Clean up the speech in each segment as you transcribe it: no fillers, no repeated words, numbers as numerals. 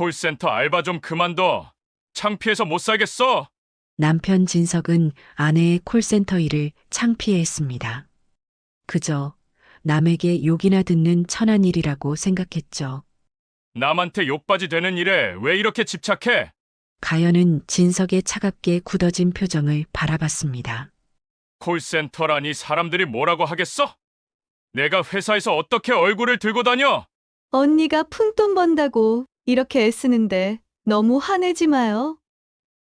콜센터 알바 좀 그만둬. 창피해서 못 살겠어. 남편 진석은 아내의 콜센터 일을 창피해했습니다. 그저 남에게 욕이나 듣는 천한 일이라고 생각했죠. 남한테 욕받이 되는 일에 왜 이렇게 집착해? 가연은 진석의 차갑게 굳어진 표정을 바라봤습니다. 콜센터라니 사람들이 뭐라고 하겠어? 내가 회사에서 어떻게 얼굴을 들고 다녀? 언니가 푼돈 번다고 이렇게 애쓰는데 너무 화내지 마요.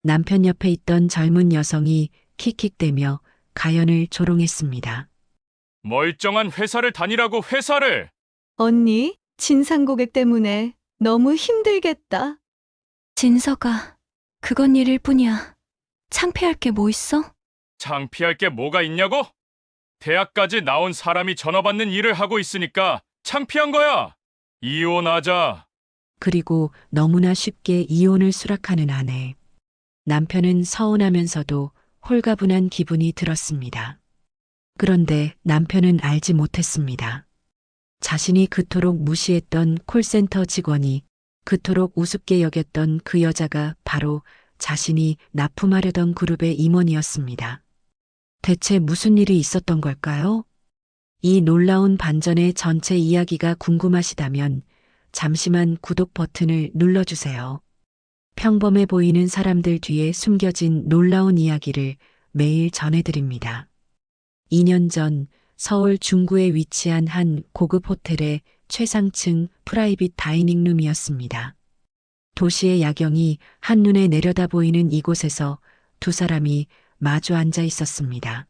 남편 옆에 있던 젊은 여성이 킥킥대며 가연을 조롱했습니다. 멀쩡한 회사를 다니라고 회사를! 언니, 진상 고객 때문에 너무 힘들겠다. 진서가, 그건 일일 뿐이야. 창피할 게 뭐 있어? 창피할 게 뭐가 있냐고? 대학까지 나온 사람이 전화받는 일을 하고 있으니까 창피한 거야! 이혼하자. 그리고 너무나 쉽게 이혼을 수락하는 아내. 남편은 서운하면서도 홀가분한 기분이 들었습니다. 그런데 남편은 알지 못했습니다. 자신이 그토록 무시했던 콜센터 직원이 그토록 우습게 여겼던 그 여자가 바로 자신이 납품하려던 그룹의 임원이었습니다. 대체 무슨 일이 있었던 걸까요? 이 놀라운 반전의 전체 이야기가 궁금하시다면 잠시만 구독 버튼을 눌러주세요. 평범해 보이는 사람들 뒤에 숨겨진 놀라운 이야기를 매일 전해드립니다. 2년 전 서울 중구에 위치한 한 고급 호텔의 최상층 프라이빗 다이닝룸이었습니다. 도시의 야경이 한눈에 내려다 보이는 이곳에서 두 사람이 마주 앉아 있었습니다.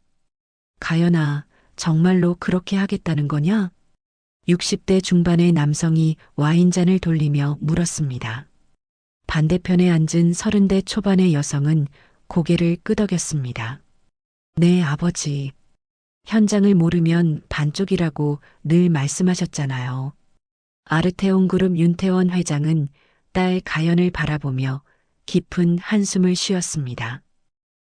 가연아, 정말로 그렇게 하겠다는 거냐? 60대 중반의 남성이 와인잔을 돌리며 물었습니다. 반대편에 앉은 30대 초반의 여성은 고개를 끄덕였습니다. 네, 아버지. 현장을 모르면 반쪽이라고 늘 말씀하셨잖아요. 아르테온 그룹 윤태원 회장은 딸 가연을 바라보며 깊은 한숨을 쉬었습니다.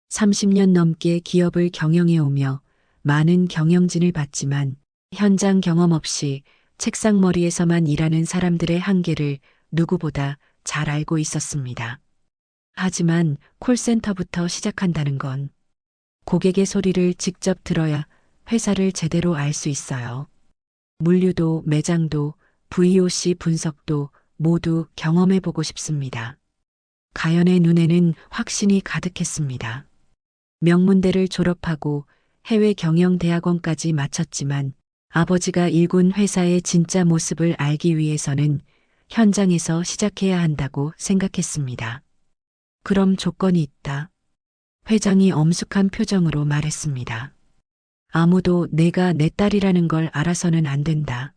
30년 넘게 기업을 경영해 오며 많은 경영진을 봤지만 현장 경험 없이 책상머리에서만 일하는 사람들의 한계를 누구보다 잘 알고 있었습니다. 하지만 콜센터부터 시작한다는 건 고객의 소리를 직접 들어야 회사를 제대로 알 수 있어요. 물류도 매장도 VOC 분석도 모두 경험해보고 싶습니다. 가연의 눈에는 확신이 가득했습니다. 명문대를 졸업하고 해외 경영대학원까지 마쳤지만 아버지가 일군 회사의 진짜 모습을 알기 위해서는 현장에서 시작해야 한다고 생각했습니다. 그럼 조건이 있다. 회장이 엄숙한 표정으로 말했습니다. 아무도 내가 내 딸이라는 걸 알아서는 안 된다.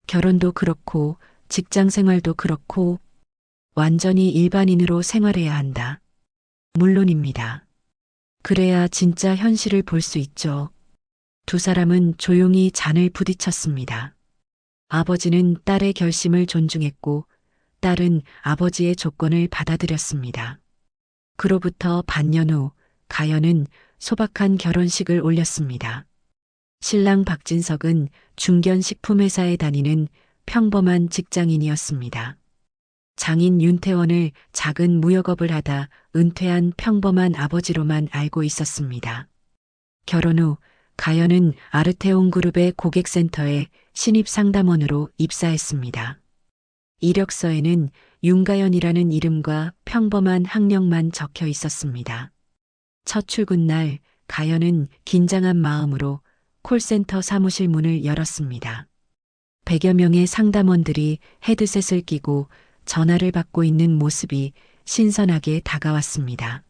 결혼도 그렇고 직장 생활도 그렇고 완전히 일반인으로 생활해야 한다. 물론입니다. 그래야 진짜 현실을 볼 수 있죠. 두 사람은 조용히 잔을 부딪혔습니다. 아버지는 딸의 결심을 존중했고 딸은 아버지의 조건을 받아들였습니다. 그로부터 반년 후 가연은 소박한 결혼식을 올렸습니다. 신랑 박진석은 중견식품회사에 다니는 평범한 직장인이었습니다. 장인 윤태원을 작은 무역업을 하다 은퇴한 평범한 아버지로만 알고 있었습니다. 결혼 후 가연은 아르테온 그룹의 고객센터에 신입상담원으로 입사했습니다. 이력서에는 윤가연이라는 이름과 평범한 학력만 적혀 있었습니다. 첫 출근 날 가연은 긴장한 마음으로 콜센터 사무실 문을 열었습니다. 100여 명의 상담원들이 헤드셋을 끼고 전화를 받고 있는 모습이 신선하게 다가왔습니다.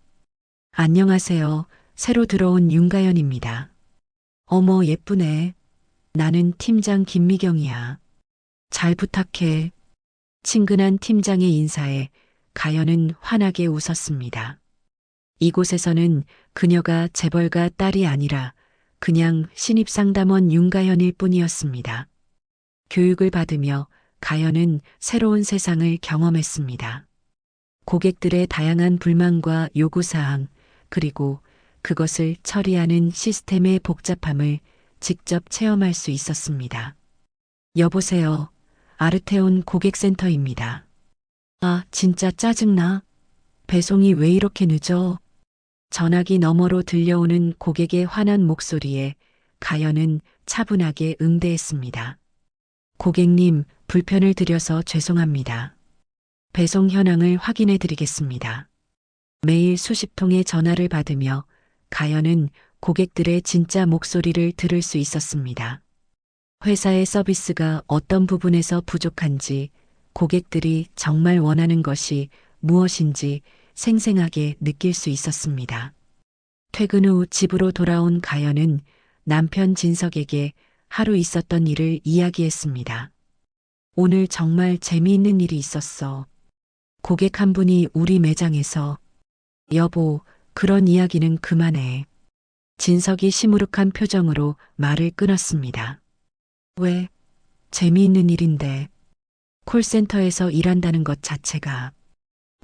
안녕하세요. 새로 들어온 윤가연입니다. 어머, 예쁘네. 나는 팀장 김미경이야. 잘 부탁해. 친근한 팀장의 인사에 가연은 환하게 웃었습니다. 이곳에서는 그녀가 재벌가 딸이 아니라 그냥 신입상담원 윤가연일 뿐이었습니다. 교육을 받으며 가연은 새로운 세상을 경험했습니다. 고객들의 다양한 불만과 요구사항, 그리고 그것을 처리하는 시스템의 복잡함을 직접 체험할 수 있었습니다. 여보세요. 아르테온 고객센터입니다. 아, 진짜 짜증나. 배송이 왜 이렇게 늦어? 전화기 너머로 들려오는 고객의 화난 목소리에 가연은 차분하게 응대했습니다. 고객님, 불편을 드려서 죄송합니다. 배송 현황을 확인해 드리겠습니다. 매일 수십 통의 전화를 받으며 가연은 고객들의 진짜 목소리를 들을 수 있었습니다. 회사의 서비스가 어떤 부분에서 부족한지, 고객들이 정말 원하는 것이 무엇인지 생생하게 느낄 수 있었습니다. 퇴근 후 집으로 돌아온 가연은 남편 진석에게 하루 있었던 일을 이야기했습니다. 오늘 정말 재미있는 일이 있었어. 고객 한 분이 우리 매장에서 여보, 그런 이야기는 그만해. 진석이 시무룩한 표정으로 말을 끊었습니다. 왜? 재미있는 일인데. 콜센터에서 일한다는 것 자체가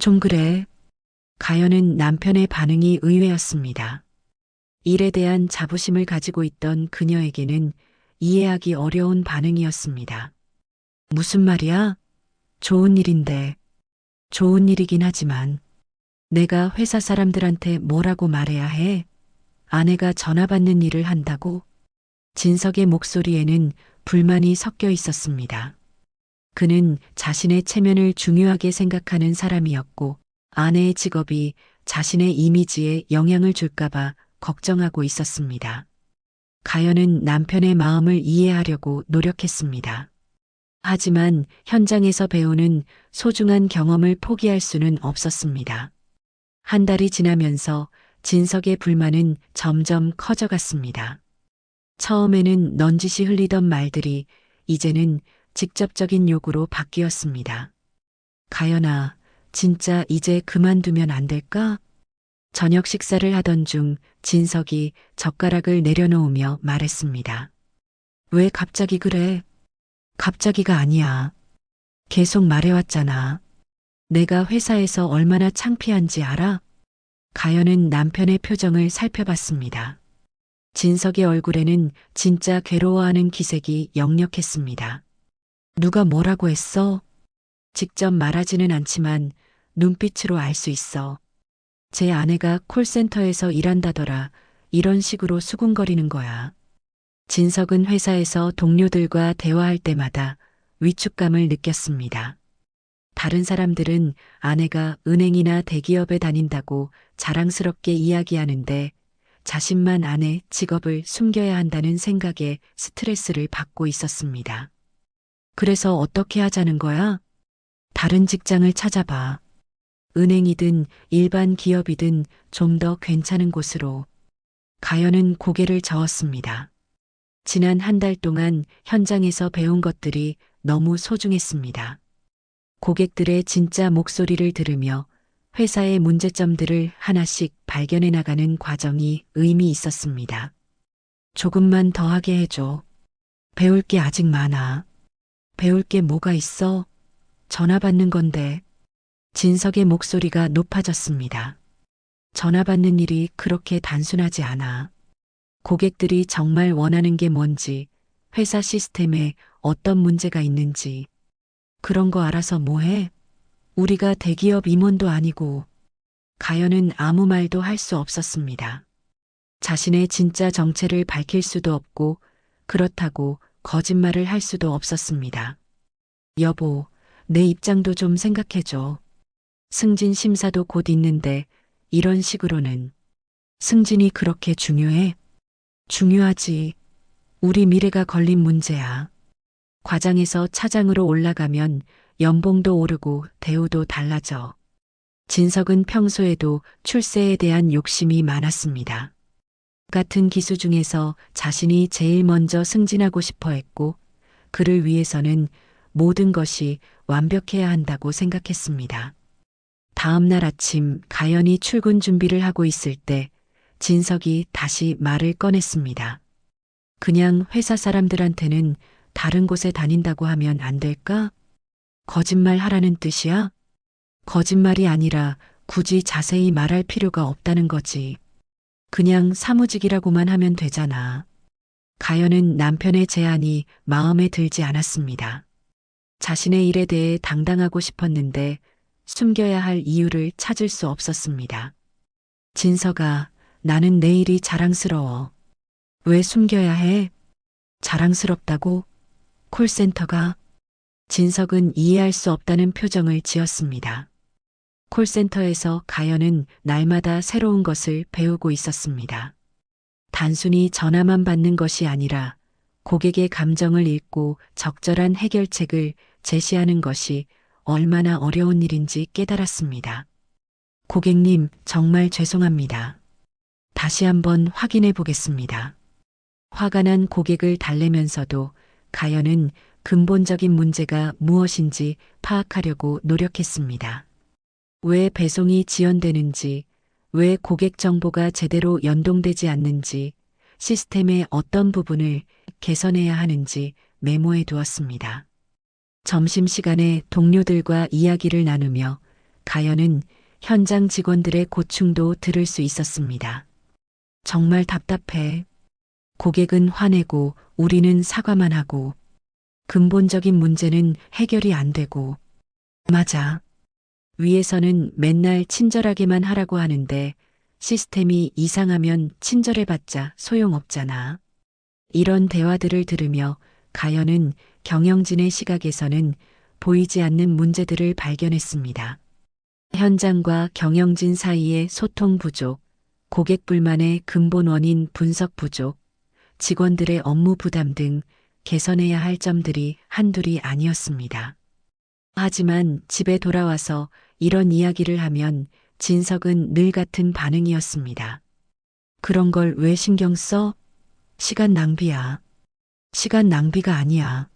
좀 그래. 가연은 남편의 반응이 의외였습니다. 일에 대한 자부심을 가지고 있던 그녀에게는 이해하기 어려운 반응이었습니다. 무슨 말이야? 좋은 일인데. 좋은 일이긴 하지만 내가 회사 사람들한테 뭐라고 말해야 해? 아내가 전화 받는 일을 한다고? 진석의 목소리에는 불만이 섞여 있었습니다. 그는 자신의 체면을 중요하게 생각하는 사람이었고 아내의 직업이 자신의 이미지에 영향을 줄까봐 걱정하고 있었습니다. 가연은 남편의 마음을 이해하려고 노력했습니다. 하지만 현장에서 배우는 소중한 경험을 포기할 수는 없었습니다. 한 달이 지나면서 진석의 불만은 점점 커져갔습니다. 처음에는 넌지시 흘리던 말들이 이제는 직접적인 요구로 바뀌었습니다. 가연아, 진짜 이제 그만두면 안 될까? 저녁 식사를 하던 중 진석이 젓가락을 내려놓으며 말했습니다. 왜 갑자기 그래? 갑자기가 아니야. 계속 말해왔잖아. 내가 회사에서 얼마나 창피한지 알아? 가연은 남편의 표정을 살펴봤습니다. 진석의 얼굴에는 진짜 괴로워하는 기색이 역력했습니다. 누가 뭐라고 했어? 직접 말하지는 않지만 눈빛으로 알 수 있어. 제 아내가 콜센터에서 일한다더라. 이런 식으로 수군거리는 거야. 진석은 회사에서 동료들과 대화할 때마다 위축감을 느꼈습니다. 다른 사람들은 아내가 은행이나 대기업에 다닌다고 자랑스럽게 이야기하는데 자신만 아내 직업을 숨겨야 한다는 생각에 스트레스를 받고 있었습니다. 그래서 어떻게 하자는 거야? 다른 직장을 찾아봐. 은행이든 일반 기업이든 좀 더 괜찮은 곳으로. 가연은 고개를 저었습니다. 지난 한 달 동안 현장에서 배운 것들이 너무 소중했습니다. 고객들의 진짜 목소리를 들으며 회사의 문제점들을 하나씩 발견해 나가는 과정이 의미 있었습니다. 조금만 더 하게 해줘. 배울 게 아직 많아. 배울 게 뭐가 있어? 전화 받는 건데. 진석의 목소리가 높아졌습니다. 전화 받는 일이 그렇게 단순하지 않아. 고객들이 정말 원하는 게 뭔지, 회사 시스템에 어떤 문제가 있는지, 그런 거 알아서 뭐해? 우리가 대기업 임원도 아니고. 가연은 아무 말도 할 수 없었습니다. 자신의 진짜 정체를 밝힐 수도 없고, 그렇다고 거짓말을 할 수도 없었습니다. 여보, 내 입장도 좀 생각해줘. 승진 심사도 곧 있는데 이런 식으로는. 승진이 그렇게 중요해? 중요하지. 우리 미래가 걸린 문제야. 과장에서 차장으로 올라가면 연봉도 오르고 대우도 달라져. 진석은 평소에도 출세에 대한 욕심이 많았습니다. 같은 기수 중에서 자신이 제일 먼저 승진하고 싶어 했고, 그를 위해서는 모든 것이 완벽해야 한다고 생각했습니다. 다음 날 아침 가연이 출근 준비를 하고 있을 때 진석이 다시 말을 꺼냈습니다. 그냥 회사 사람들한테는 다른 곳에 다닌다고 하면 안 될까? 거짓말 하라는 뜻이야? 거짓말이 아니라 굳이 자세히 말할 필요가 없다는 거지. 그냥 사무직이라고만 하면 되잖아. 가연은 남편의 제안이 마음에 들지 않았습니다. 자신의 일에 대해 당당하고 싶었는데 숨겨야 할 이유를 찾을 수 없었습니다. 진서가, 나는 내일이 자랑스러워. 왜 숨겨야 해? 자랑스럽다고? 콜센터가? 진석은 이해할 수 없다는 표정을 지었습니다. 콜센터에서 가연은 날마다 새로운 것을 배우고 있었습니다. 단순히 전화만 받는 것이 아니라 고객의 감정을 읽고 적절한 해결책을 제시하는 것이 얼마나 어려운 일인지 깨달았습니다. 고객님, 정말 죄송합니다. 다시 한번 확인해 보겠습니다. 화가 난 고객을 달래면서도 가연은 근본적인 문제가 무엇인지 파악하려고 노력했습니다. 왜 배송이 지연되는지, 왜 고객 정보가 제대로 연동되지 않는지, 시스템의 어떤 부분을 개선해야 하는지 메모해 두었습니다. 점심시간에 동료들과 이야기를 나누며 가연은 현장 직원들의 고충도 들을 수 있었습니다. 정말 답답해. 고객은 화내고 우리는 사과만 하고 근본적인 문제는 해결이 안 되고. 맞아. 위에서는 맨날 친절하게만 하라고 하는데 시스템이 이상하면 친절해봤자 소용없잖아. 이런 대화들을 들으며 가연은 경영진의 시각에서는 보이지 않는 문제들을 발견했습니다. 현장과 경영진 사이의 소통 부족, 고객 불만의 근본 원인 분석 부족, 직원들의 업무 부담 등 개선해야 할 점들이 한둘이 아니었습니다. 하지만 집에 돌아와서 이런 이야기를 하면 진석은 늘 같은 반응이었습니다. 그런 걸 왜 신경 써? 시간 낭비야. 시간 낭비가 아니야.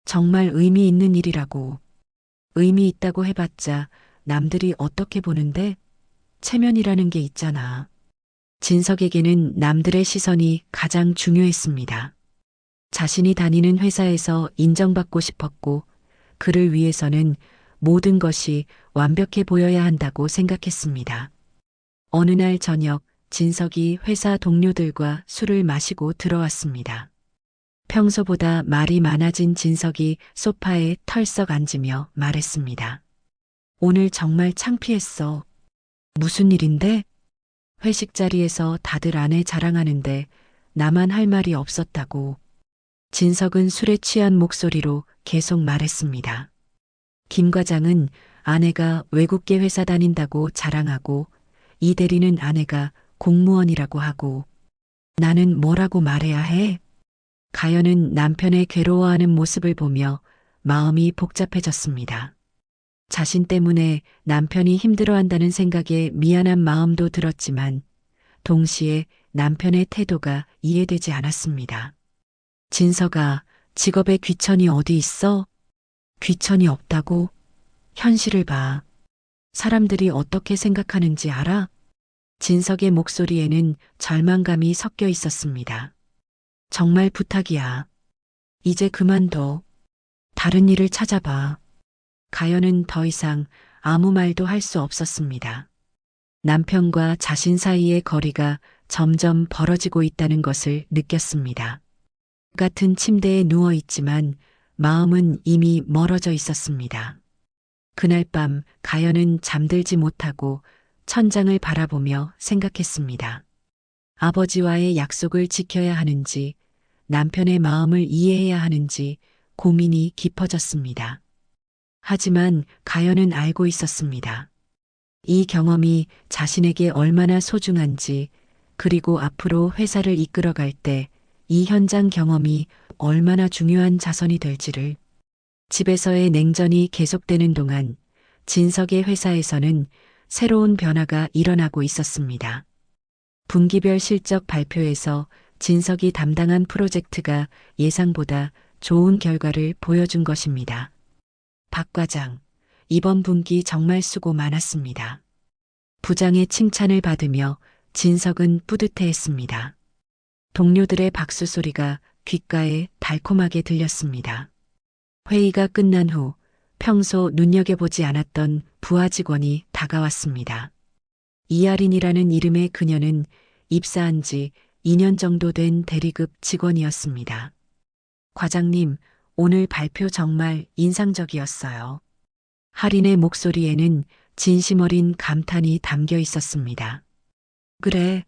정말 의미 있는 일이라고. 의미 있다고 해봤자 남들이 어떻게 보는데? 체면이라는 게 있잖아. 진석에게는 남들의 시선이 가장 중요했습니다. 자신이 다니는 회사에서 인정받고 싶었고, 그를 위해서는 모든 것이 완벽해 보여야 한다고 생각했습니다. 어느 날 저녁, 진석이 회사 동료들과 술을 마시고 들어왔습니다. 평소보다 말이 많아진 진석이 소파에 털썩 앉으며 말했습니다. 오늘 정말 창피했어. 무슨 일인데? 회식 자리에서 다들 아내 자랑하는데 나만 할 말이 없었다고. 진석은 술에 취한 목소리로 계속 말했습니다. 김 과장은 아내가 외국계 회사 다닌다고 자랑하고 이 대리는 아내가 공무원이라고 하고 나는 뭐라고 말해야 해? 가연은 남편의 괴로워하는 모습을 보며 마음이 복잡해졌습니다. 자신 때문에 남편이 힘들어한다는 생각에 미안한 마음도 들었지만 동시에 남편의 태도가 이해되지 않았습니다. 진서가, 직업에 귀천이 어디 있어? 귀천이 없다고? 현실을 봐. 사람들이 어떻게 생각하는지 알아? 진석의 목소리에는 절망감이 섞여 있었습니다. 정말 부탁이야. 이제 그만둬. 다른 일을 찾아봐. 가연은 더 이상 아무 말도 할 수 없었습니다. 남편과 자신 사이의 거리가 점점 벌어지고 있다는 것을 느꼈습니다. 같은 침대에 누워 있지만 마음은 이미 멀어져 있었습니다. 그날 밤 가연은 잠들지 못하고 천장을 바라보며 생각했습니다. 아버지와의 약속을 지켜야 하는지, 남편의 마음을 이해해야 하는지 고민이 깊어졌습니다. 하지만 가연은 알고 있었습니다. 이 경험이 자신에게 얼마나 소중한지, 그리고 앞으로 회사를 이끌어갈 때 이 현장 경험이 얼마나 중요한 자산이 될지를. 집에서의 냉전이 계속되는 동안 진석의 회사에서는 새로운 변화가 일어나고 있었습니다. 분기별 실적 발표에서 진석이 담당한 프로젝트가 예상보다 좋은 결과를 보여준 것입니다. 박 과장, 이번 분기 정말 수고 많았습니다. 부장의 칭찬을 받으며 진석은 뿌듯해했습니다. 동료들의 박수 소리가 귓가에 달콤하게 들렸습니다. 회의가 끝난 후 평소 눈여겨보지 않았던 부하 직원이 다가왔습니다. 이아린이라는 이름의 그녀는 입사한 지 2년 정도 된 대리급 직원이었습니다. 과장님, 오늘 발표 정말 인상적이었어요. 할인의 목소리에는 진심 어린 감탄이 담겨 있었습니다. 그래,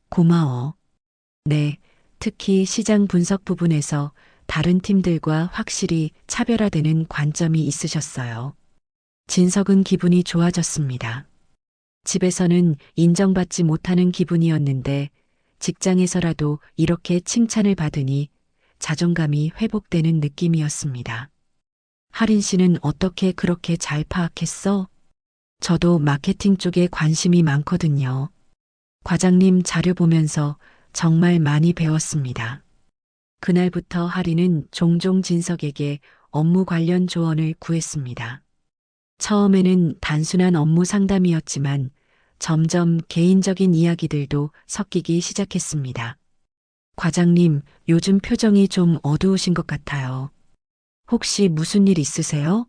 고마워. 네, 특히 시장 분석 부분에서 다른 팀들과 확실히 차별화되는 관점이 있으셨어요. 진석은 기분이 좋아졌습니다. 집에서는 인정받지 못하는 기분이었는데 직장에서라도 이렇게 칭찬을 받으니 자존감이 회복되는 느낌이었습니다. 할인 씨는 어떻게 그렇게 잘 파악했어? 저도 마케팅 쪽에 관심이 많거든요. 과장님 자료 보면서 정말 많이 배웠습니다. 그날부터 할인은 종종 진석에게 업무 관련 조언을 구했습니다. 처음에는 단순한 업무 상담이었지만 점점 개인적인 이야기들도 섞이기 시작했습니다. 과장님, 요즘 표정이 좀 어두우신 것 같아요. 혹시 무슨 일 있으세요?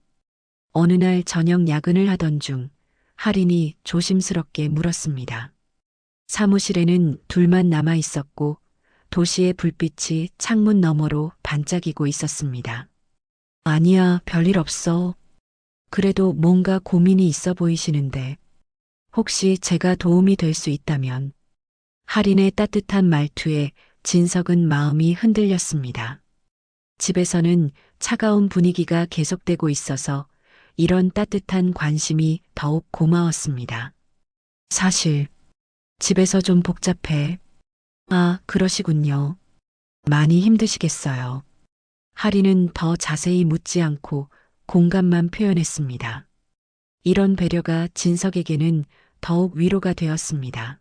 어느 날 저녁 야근을 하던 중 할인이 조심스럽게 물었습니다. 사무실에는 둘만 남아 있었고 도시의 불빛이 창문 너머로 반짝이고 있었습니다. 아니야, 별일 없어. 그래도 뭔가 고민이 있어 보이시는데 혹시 제가 도움이 될 수 있다면. 할인의 따뜻한 말투에 진석은 마음이 흔들렸습니다. 집에서는 차가운 분위기가 계속되고 있어서 이런 따뜻한 관심이 더욱 고마웠습니다. 사실 집에서 좀 복잡해. 아, 그러시군요. 많이 힘드시겠어요. 할인은 더 자세히 묻지 않고 공감만 표현했습니다. 이런 배려가 진석에게는 더욱 위로가 되었습니다.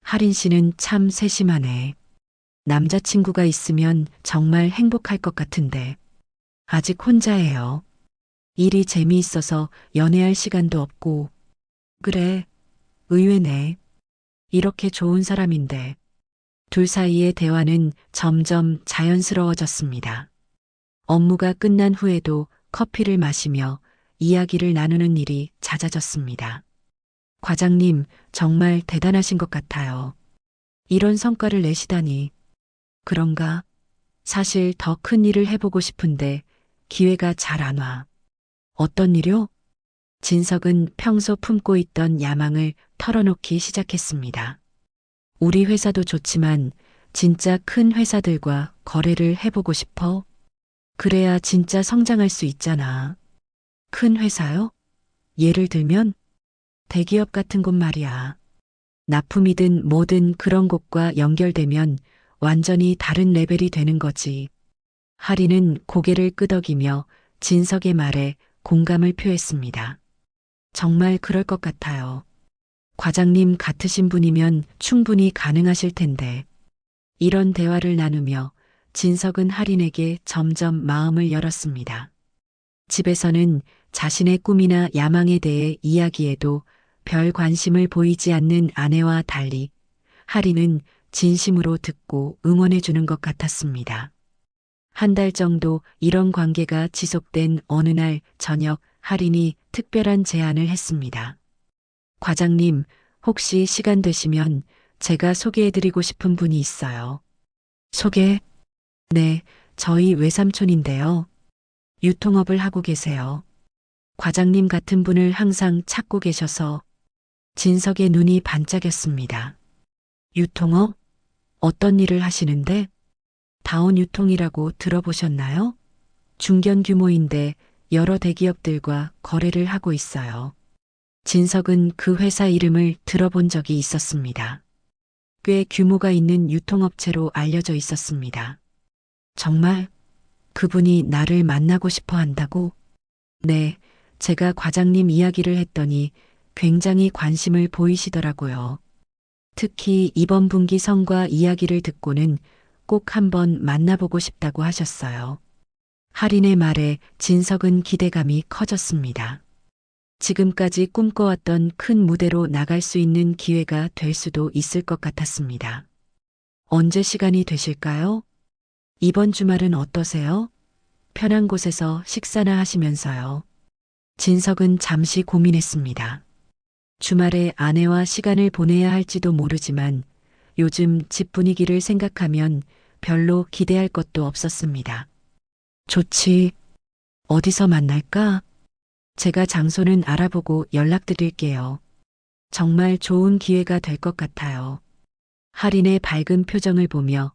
할인 씨는 참 세심하네. 남자친구가 있으면 정말 행복할 것 같은데. 아직 혼자예요. 일이 재미있어서 연애할 시간도 없고. 그래, 의외네. 이렇게 좋은 사람인데. 둘 사이의 대화는 점점 자연스러워졌습니다. 업무가 끝난 후에도 커피를 마시며 이야기를 나누는 일이 잦아졌습니다. 과장님, 정말 대단하신 것 같아요. 이런 성과를 내시다니. 그런가? 사실 더 큰 일을 해보고 싶은데 기회가 잘 안 와. 어떤 일요? 진석은 평소 품고 있던 야망을 털어놓기 시작했습니다. 우리 회사도 좋지만 진짜 큰 회사들과 거래를 해보고 싶어? 그래야 진짜 성장할 수 있잖아. 큰 회사요? 예를 들면 대기업 같은 곳 말이야. 납품이든 뭐든 그런 곳과 연결되면 완전히 다른 레벨이 되는 거지. 할인은 고개를 끄덕이며 진석의 말에 공감을 표했습니다. 정말 그럴 것 같아요. 과장님 같으신 분이면 충분히 가능하실 텐데. 이런 대화를 나누며 진석은 할인에게 점점 마음을 열었습니다. 집에서는 자신의 꿈이나 야망에 대해 이야기해도 별 관심을 보이지 않는 아내와 달리 할인은 진심으로 듣고 응원해 주는 것 같았습니다. 한 달 정도 이런 관계가 지속된 어느 날 저녁 할인이 특별한 제안을 했습니다. 과장님, 혹시 시간 되시면 제가 소개해드리고 싶은 분이 있어요. 소개? 네, 저희 외삼촌인데요. 유통업을 하고 계세요. 과장님 같은 분을 항상 찾고 계셔서 진석의 눈이 반짝였습니다. 유통업? 어떤 일을 하시는데? 다운 유통이라고 들어보셨나요? 중견 규모인데 여러 대기업들과 거래를 하고 있어요. 진석은 그 회사 이름을 들어본 적이 있었습니다. 꽤 규모가 있는 유통업체로 알려져 있었습니다. 정말 그분이 나를 만나고 싶어 한다고? 네, 제가 과장님 이야기를 했더니 굉장히 관심을 보이시더라고요. 특히 이번 분기 성과 이야기를 듣고는 꼭 한번 만나보고 싶다고 하셨어요. 할인의 말에 진석은 기대감이 커졌습니다. 지금까지 꿈꿔왔던 큰 무대로 나갈 수 있는 기회가 될 수도 있을 것 같았습니다. 언제 시간이 되실까요? 이번 주말은 어떠세요? 편한 곳에서 식사나 하시면서요. 진석은 잠시 고민했습니다. 주말에 아내와 시간을 보내야 할지도 모르지만 요즘 집 분위기를 생각하면 별로 기대할 것도 없었습니다. 좋지. 어디서 만날까? 제가 장소는 알아보고 연락드릴게요. 정말 좋은 기회가 될 것 같아요. 할인의 밝은 표정을 보며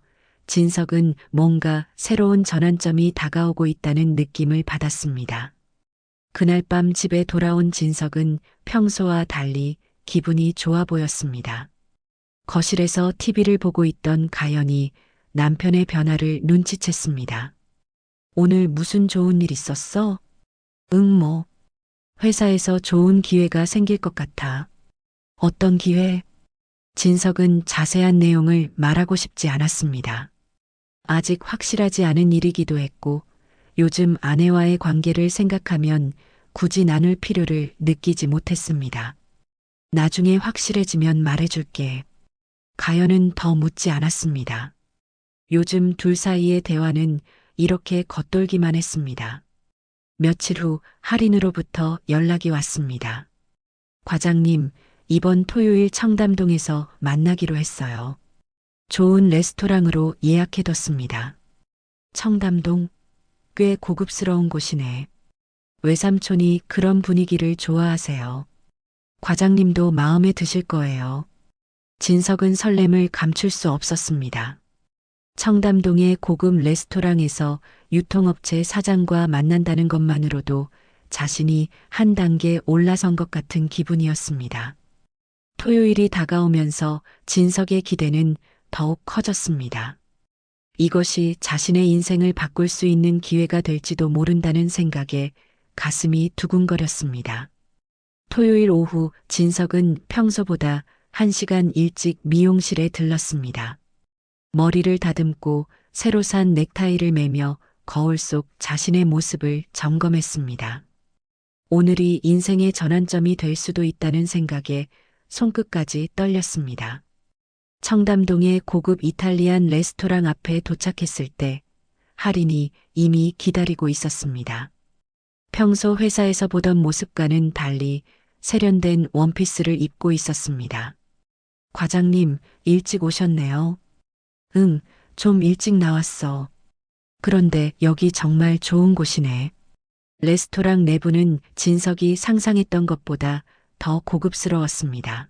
진석은 뭔가 새로운 전환점이 다가오고 있다는 느낌을 받았습니다. 그날 밤 집에 돌아온 진석은 평소와 달리 기분이 좋아 보였습니다. 거실에서 TV를 보고 있던 가연이 남편의 변화를 눈치챘습니다. 오늘 무슨 좋은 일 있었어? 응, 뭐. 회사에서 좋은 기회가 생길 것 같아. 어떤 기회? 진석은 자세한 내용을 말하고 싶지 않았습니다. 아직 확실하지 않은 일이기도 했고, 요즘 아내와의 관계를 생각하면 굳이 나눌 필요를 느끼지 못했습니다. 나중에 확실해지면 말해줄게. 가연은 더 묻지 않았습니다. 요즘 둘 사이의 대화는 이렇게 겉돌기만 했습니다. 며칠 후 할인으로부터 연락이 왔습니다. 과장님, 이번 토요일 청담동에서 만나기로 했어요. 좋은 레스토랑으로 예약해뒀습니다. 청담동? 꽤 고급스러운 곳이네. 외삼촌이 그런 분위기를 좋아하세요. 과장님도 마음에 드실 거예요. 진석은 설렘을 감출 수 없었습니다. 청담동의 고급 레스토랑에서 유통업체 사장과 만난다는 것만으로도 자신이 한 단계 올라선 것 같은 기분이었습니다. 토요일이 다가오면서 진석의 기대는 더욱 커졌습니다. 이것이 자신의 인생을 바꿀 수 있는 기회가 될지도 모른다는 생각에 가슴이 두근거렸습니다. 토요일 오후 진석은 평소보다 1시간 일찍 미용실에 들렀습니다. 머리를 다듬고 새로 산 넥타이를 매며 거울 속 자신의 모습을 점검했습니다. 오늘이 인생의 전환점이 될 수도 있다는 생각에 손끝까지 떨렸습니다. 청담동의 고급 이탈리안 레스토랑 앞에 도착했을 때 할인이 이미 기다리고 있었습니다. 평소 회사에서 보던 모습과는 달리 세련된 원피스를 입고 있었습니다. 과장님, 일찍 오셨네요. 응, 좀 일찍 나왔어. 그런데 여기 정말 좋은 곳이네. 레스토랑 내부는 진석이 상상했던 것보다 더 고급스러웠습니다.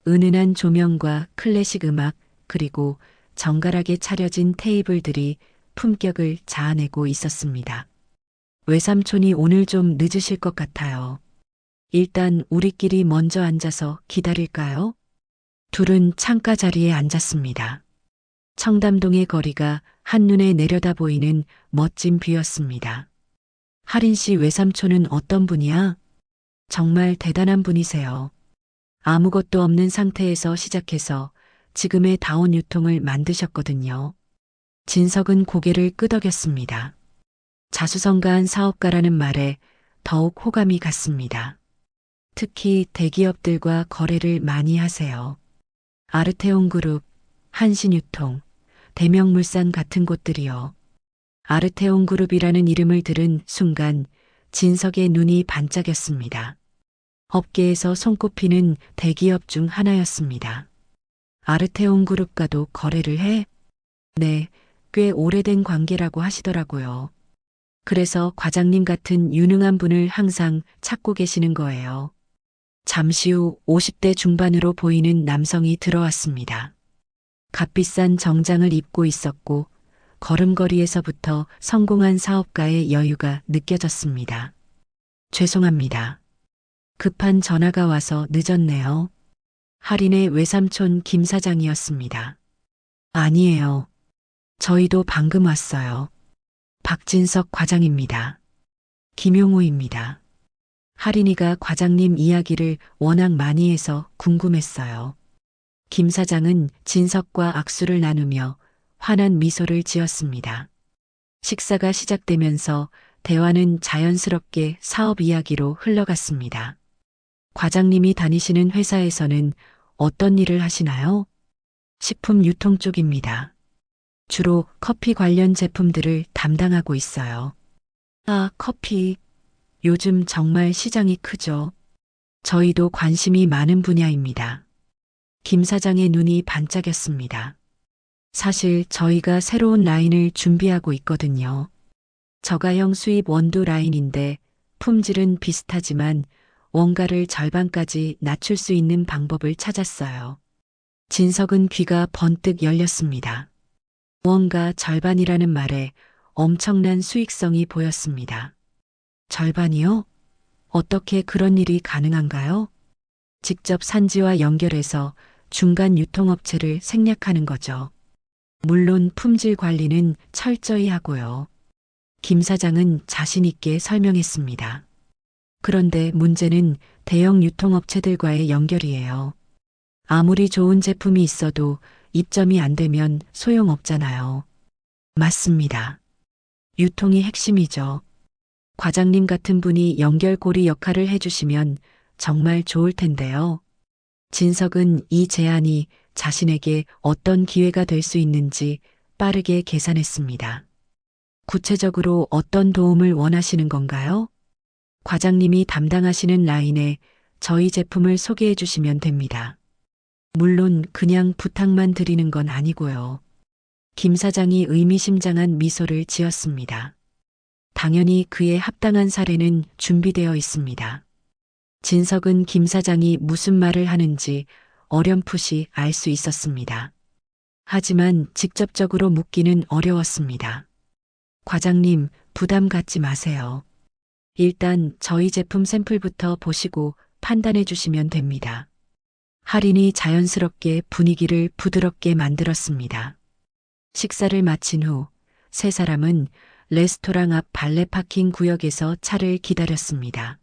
은은한 조명과 클래식 음악, 그리고 정갈하게 차려진 테이블들이 품격을 자아내고 있었습니다. 외삼촌이 오늘 좀 늦으실 것 같아요. 일단 우리끼리 먼저 앉아서 기다릴까요? 둘은 창가 자리에 앉았습니다. 청담동의 거리가 한눈에 내려다 보이는 멋진 뷰였습니다. 할인 씨 외삼촌은 어떤 분이야? 정말 대단한 분이세요. 아무것도 없는 상태에서 시작해서 지금의 다운 유통을 만드셨거든요. 진석은 고개를 끄덕였습니다. 자수성가한 사업가라는 말에 더욱 호감이 갔습니다. 특히 대기업들과 거래를 많이 하세요. 아르테온 그룹, 한신유통, 대명물산 같은 곳들이요. 아르테온 그룹이라는 이름을 들은 순간 진석의 눈이 반짝였습니다. 업계에서 손꼽히는 대기업 중 하나였습니다. 아르테온 그룹과도 거래를 해? 네, 꽤 오래된 관계라고 하시더라고요. 그래서 과장님 같은 유능한 분을 항상 찾고 계시는 거예요. 잠시 후 50대 중반으로 보이는 남성이 들어왔습니다. 값비싼 정장을 입고 있었고 걸음걸이에서부터 성공한 사업가의 여유가 느껴졌습니다. 죄송합니다. 급한 전화가 와서 늦었네요. 할인의 외삼촌 김 사장이었습니다. 아니에요. 저희도 방금 왔어요. 박진석 과장입니다. 김용우입니다. 할인이가 과장님 이야기를 워낙 많이 해서 궁금했어요. 김 사장은 진석과 악수를 나누며 환한 미소를 지었습니다. 식사가 시작되면서 대화는 자연스럽게 사업 이야기로 흘러갔습니다. 과장님이 다니시는 회사에서는 어떤 일을 하시나요? 식품 유통 쪽입니다. 주로 커피 관련 제품들을 담당하고 있어요. 아, 커피. 요즘 정말 시장이 크죠. 저희도 관심이 많은 분야입니다. 김 사장의 눈이 반짝였습니다. 사실 저희가 새로운 라인을 준비하고 있거든요. 저가형 수입 원두 라인인데 품질은 비슷하지만 원가를 절반까지 낮출 수 있는 방법을 찾았어요. 진석은 귀가 번뜩 열렸습니다. 원가 절반이라는 말에 엄청난 수익성이 보였습니다. 절반이요? 어떻게 그런 일이 가능한가요? 직접 산지와 연결해서 중간 유통업체를 생략하는 거죠. 물론 품질 관리는 철저히 하고요. 김 사장은 자신 있게 설명했습니다. 그런데 문제는 대형 유통업체들과의 연결이에요. 아무리 좋은 제품이 있어도 입점이 안 되면 소용없잖아요. 맞습니다. 유통이 핵심이죠. 과장님 같은 분이 연결고리 역할을 해주시면 정말 좋을 텐데요. 진석은 이 제안이 자신에게 어떤 기회가 될 수 있는지 빠르게 계산했습니다. 구체적으로 어떤 도움을 원하시는 건가요? 과장님이 담당하시는 라인에 저희 제품을 소개해 주시면 됩니다. 물론 그냥 부탁만 드리는 건 아니고요. 김 사장이 의미심장한 미소를 지었습니다. 당연히 그에 합당한 사례는 준비되어 있습니다. 진석은 김 사장이 무슨 말을 하는지 어렴풋이 알 수 있었습니다. 하지만 직접적으로 묻기는 어려웠습니다. 과장님, 부담 갖지 마세요. 일단 저희 제품 샘플부터 보시고 판단해 주시면 됩니다. 할인이 자연스럽게 분위기를 부드럽게 만들었습니다. 식사를 마친 후 세 사람은 레스토랑 앞 발레 파킹 구역에서 차를 기다렸습니다.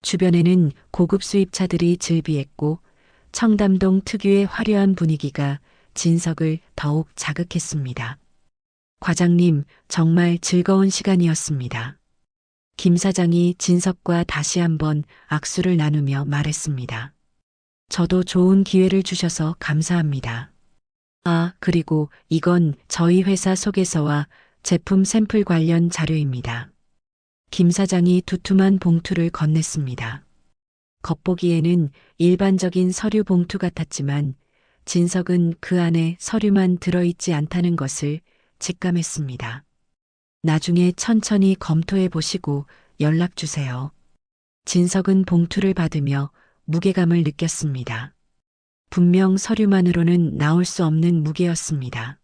주변에는 고급 수입차들이 즐비했고 청담동 특유의 화려한 분위기가 진석을 더욱 자극했습니다. 과장님, 정말 즐거운 시간이었습니다. 김 사장이 진석과 다시 한번 악수를 나누며 말했습니다. 저도 좋은 기회를 주셔서 감사합니다. 아, 그리고 이건 저희 회사 소개서와 제품 샘플 관련 자료입니다. 김 사장이 두툼한 봉투를 건넸습니다. 겉보기에는 일반적인 서류 봉투 같았지만 진석은 그 안에 서류만 들어있지 않다는 것을 직감했습니다. 나중에 천천히 검토해 보시고 연락 주세요. 진석은 봉투를 받으며 무게감을 느꼈습니다. 분명 서류만으로는 나올 수 없는 무게였습니다.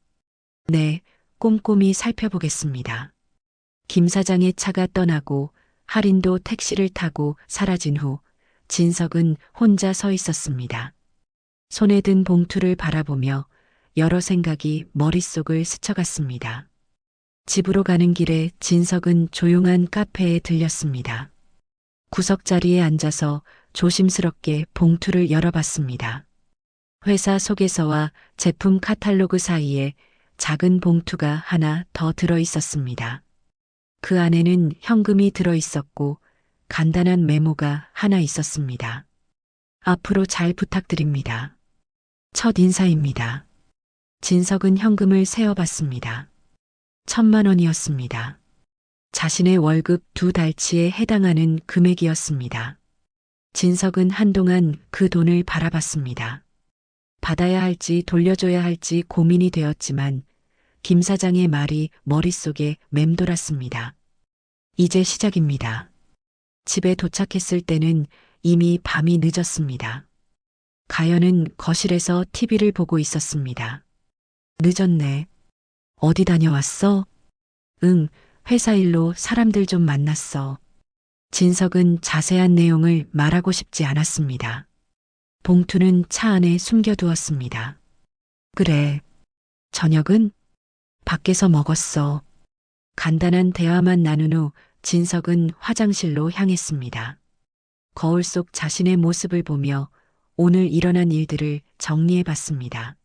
네, 꼼꼼히 살펴보겠습니다. 김 사장의 차가 떠나고 할인도 택시를 타고 사라진 후 진석은 혼자 서 있었습니다. 손에 든 봉투를 바라보며 여러 생각이 머릿속을 스쳐갔습니다. 집으로 가는 길에 진석은 조용한 카페에 들렸습니다. 구석자리에 앉아서 조심스럽게 봉투를 열어봤습니다. 회사 소개서와 제품 카탈로그 사이에 작은 봉투가 하나 더 들어 있었습니다. 그 안에는 현금이 들어 있었고 간단한 메모가 하나 있었습니다. 앞으로 잘 부탁드립니다. 첫 인사입니다. 진석은 현금을 세어봤습니다. 1,000만 원이었습니다. 자신의 월급 2달치에 해당하는 금액이었습니다. 진석은 한동안 그 돈을 바라봤습니다. 받아야 할지 돌려줘야 할지 고민이 되었지만 김 사장의 말이 머릿속에 맴돌았습니다. 이제 시작입니다. 집에 도착했을 때는 이미 밤이 늦었습니다. 가연은 거실에서 TV를 보고 있었습니다. 늦었네. 어디 다녀왔어? 응, 회사 일로 사람들 좀 만났어. 진석은 자세한 내용을 말하고 싶지 않았습니다. 봉투는 차 안에 숨겨두었습니다. 그래. 저녁은? 밖에서 먹었어. 간단한 대화만 나눈 후 진석은 화장실로 향했습니다. 거울 속 자신의 모습을 보며 오늘 일어난 일들을 정리해 봤습니다.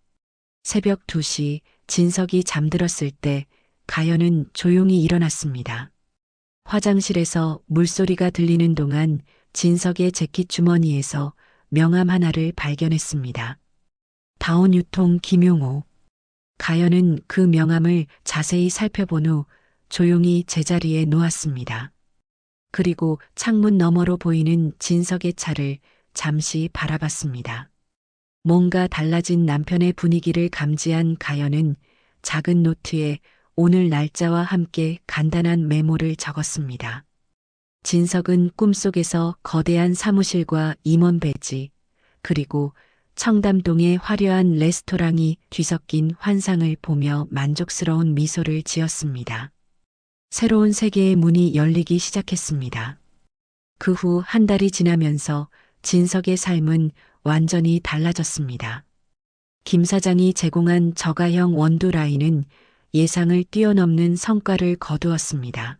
새벽 2시 진석이 잠들었을 때 가연은 조용히 일어났습니다. 화장실에서 물소리가 들리는 동안 진석의 재킷 주머니에서 명함 하나를 발견했습니다. 다운유통 김용호. 가연은 그 명함을 자세히 살펴본 후 조용히 제자리에 놓았습니다. 그리고 창문 너머로 보이는 진석의 차를 잠시 바라봤습니다. 뭔가 달라진 남편의 분위기를 감지한 가연은 작은 노트에 오늘 날짜와 함께 간단한 메모를 적었습니다. 진석은 꿈속에서 거대한 사무실과 임원 배지, 그리고 청담동의 화려한 레스토랑이 뒤섞인 환상을 보며 만족스러운 미소를 지었습니다. 새로운 세계의 문이 열리기 시작했습니다. 그 후 한 달이 지나면서 진석의 삶은 완전히 달라졌습니다. 김 사장이 제공한 저가형 원두 라인은 예상을 뛰어넘는 성과를 거두었습니다.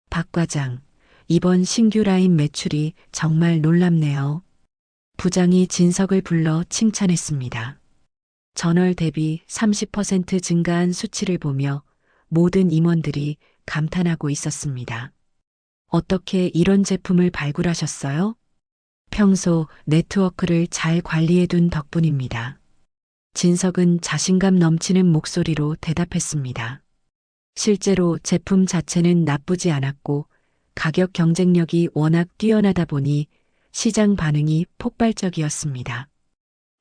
박 과장, 이번 신규 라인 매출이 정말 놀랍네요. 부장이 진석을 불러 칭찬했습니다. 전월 대비 30% 증가한 수치를 보며 모든 임원들이 감탄하고 있었습니다. 어떻게 이런 제품을 발굴하셨어요? 평소 네트워크를 잘 관리해둔 덕분입니다. 진석은 자신감 넘치는 목소리로 대답했습니다. 실제로 제품 자체는 나쁘지 않았고 가격 경쟁력이 워낙 뛰어나다 보니 시장 반응이 폭발적이었습니다.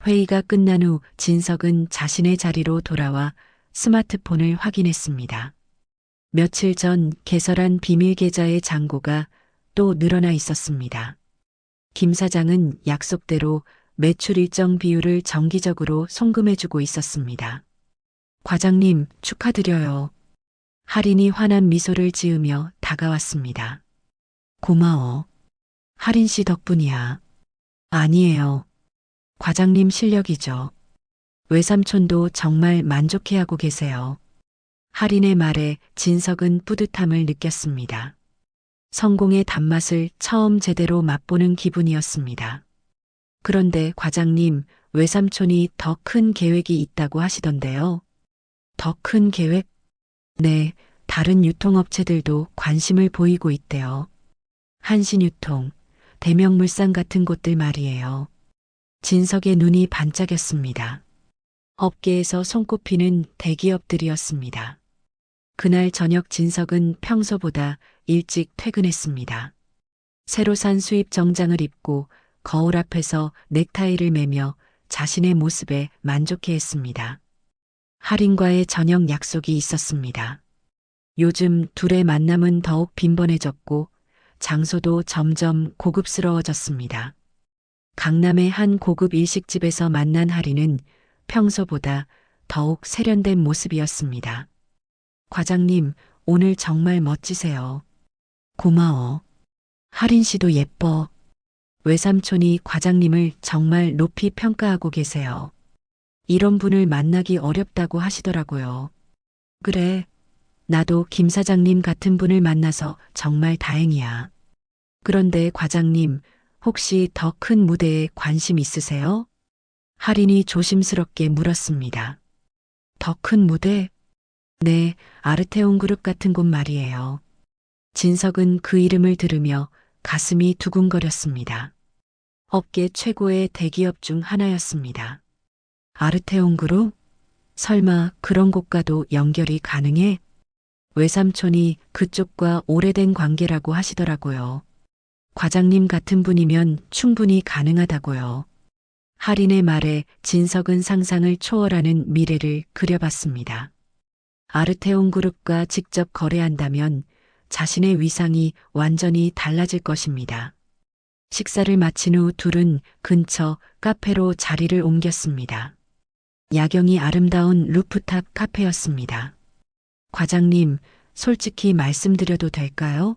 회의가 끝난 후 진석은 자신의 자리로 돌아와 스마트폰을 확인했습니다. 며칠 전 개설한 비밀 계좌의 잔고가 또 늘어나 있었습니다. 김 사장은 약속대로 매출 일정 비율을 정기적으로 송금해주고 있었습니다. 과장님, 축하드려요. 할인이 환한 미소를 지으며 다가왔습니다. 고마워. 할인 씨 덕분이야. 아니에요. 과장님 실력이죠. 외삼촌도 정말 만족해하고 계세요. 할인의 말에 진석은 뿌듯함을 느꼈습니다. 성공의 단맛을 처음 제대로 맛보는 기분이었습니다. 그런데 과장님, 외삼촌이 더 큰 계획이 있다고 하시던데요. 더 큰 계획? 네, 다른 유통업체들도 관심을 보이고 있대요. 한신유통, 대명물산 같은 곳들 말이에요. 진석의 눈이 반짝였습니다. 업계에서 손꼽히는 대기업들이었습니다. 그날 저녁 진석은 평소보다 일찍 퇴근했습니다. 새로 산 수입 정장을 입고 거울 앞에서 넥타이를 매며 자신의 모습에 만족해했습니다. 할인과의 저녁 약속이 있었습니다. 요즘 둘의 만남은 더욱 빈번해졌고 장소도 점점 고급스러워졌습니다. 강남의 한 고급 일식집에서 만난 할인은 평소보다 더욱 세련된 모습이었습니다. 과장님, 오늘 정말 멋지세요. 고마워. 할인 씨도 예뻐. 외삼촌이 과장님을 정말 높이 평가하고 계세요. 이런 분을 만나기 어렵다고 하시더라고요. 그래. 나도 김 사장님 같은 분을 만나서 정말 다행이야. 그런데 과장님, 혹시 더 큰 무대에 관심 있으세요? 할인이 조심스럽게 물었습니다. 더 큰 무대? 네, 아르테온 그룹 같은 곳 말이에요. 진석은 그 이름을 들으며 가슴이 두근거렸습니다. 업계 최고의 대기업 중 하나였습니다. 아르테온 그룹? 설마 그런 곳과도 연결이 가능해? 외삼촌이 그쪽과 오래된 관계라고 하시더라고요. 과장님 같은 분이면 충분히 가능하다고요. 할인의 말에 진석은 상상을 초월하는 미래를 그려봤습니다. 아르테온 그룹과 직접 거래한다면 자신의 위상이 완전히 달라질 것입니다. 식사를 마친 후 둘은 근처 카페로 자리를 옮겼습니다. 야경이 아름다운 루프탑 카페였습니다. 과장님, 솔직히 말씀드려도 될까요?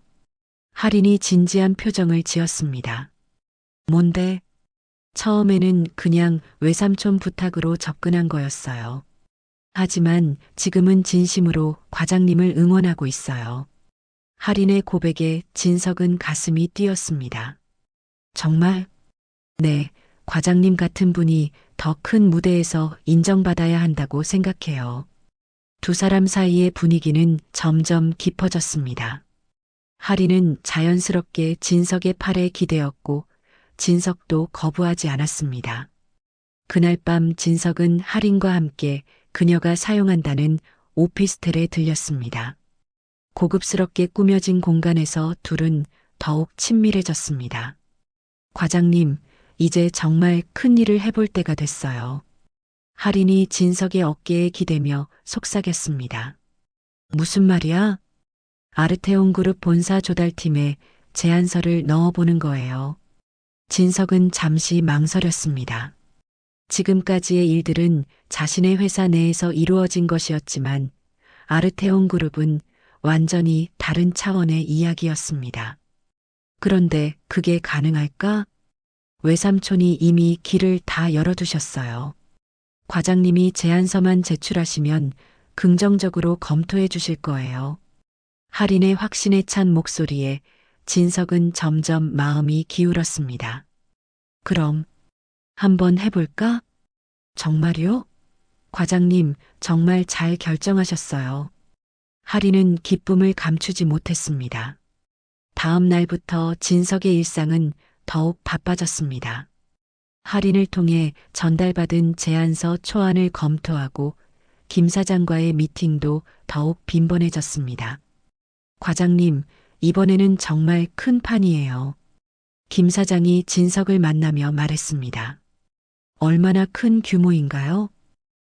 할인이 진지한 표정을 지었습니다. 뭔데? 처음에는 그냥 외삼촌 부탁으로 접근한 거였어요. 하지만 지금은 진심으로 과장님을 응원하고 있어요. 할인의 고백에 진석은 가슴이 뛰었습니다. 정말? 네, 과장님 같은 분이 더 큰 무대에서 인정받아야 한다고 생각해요. 두 사람 사이의 분위기는 점점 깊어졌습니다. 할인은 자연스럽게 진석의 팔에 기대었고 진석도 거부하지 않았습니다. 그날 밤 진석은 할인과 함께 그녀가 사용한다는 오피스텔에 들렸습니다. 고급스럽게 꾸며진 공간에서 둘은 더욱 친밀해졌습니다. 과장님, 이제 정말 큰 일을 해볼 때가 됐어요. 할인이 진석의 어깨에 기대며 속삭였습니다. 무슨 말이야? 아르테온 그룹 본사 조달팀에 제안서를 넣어보는 거예요. 진석은 잠시 망설였습니다. 지금까지의 일들은 자신의 회사 내에서 이루어진 것이었지만 아르테온 그룹은 완전히 다른 차원의 이야기였습니다. 그런데 그게 가능할까? 외삼촌이 이미 길을 다 열어두셨어요. 과장님이 제안서만 제출하시면 긍정적으로 검토해 주실 거예요. 할인의 확신에 찬 목소리에 진석은 점점 마음이 기울었습니다. 그럼 한번 해볼까? 정말요? 과장님, 정말 잘 결정하셨어요. 할인은 기쁨을 감추지 못했습니다. 다음 날부터 진석의 일상은 더욱 바빠졌습니다. 할인을 통해 전달받은 제안서 초안을 검토하고 김 사장과의 미팅도 더욱 빈번해졌습니다. 과장님, 이번에는 정말 큰 판이에요. 김 사장이 진석을 만나며 말했습니다. 얼마나 큰 규모인가요?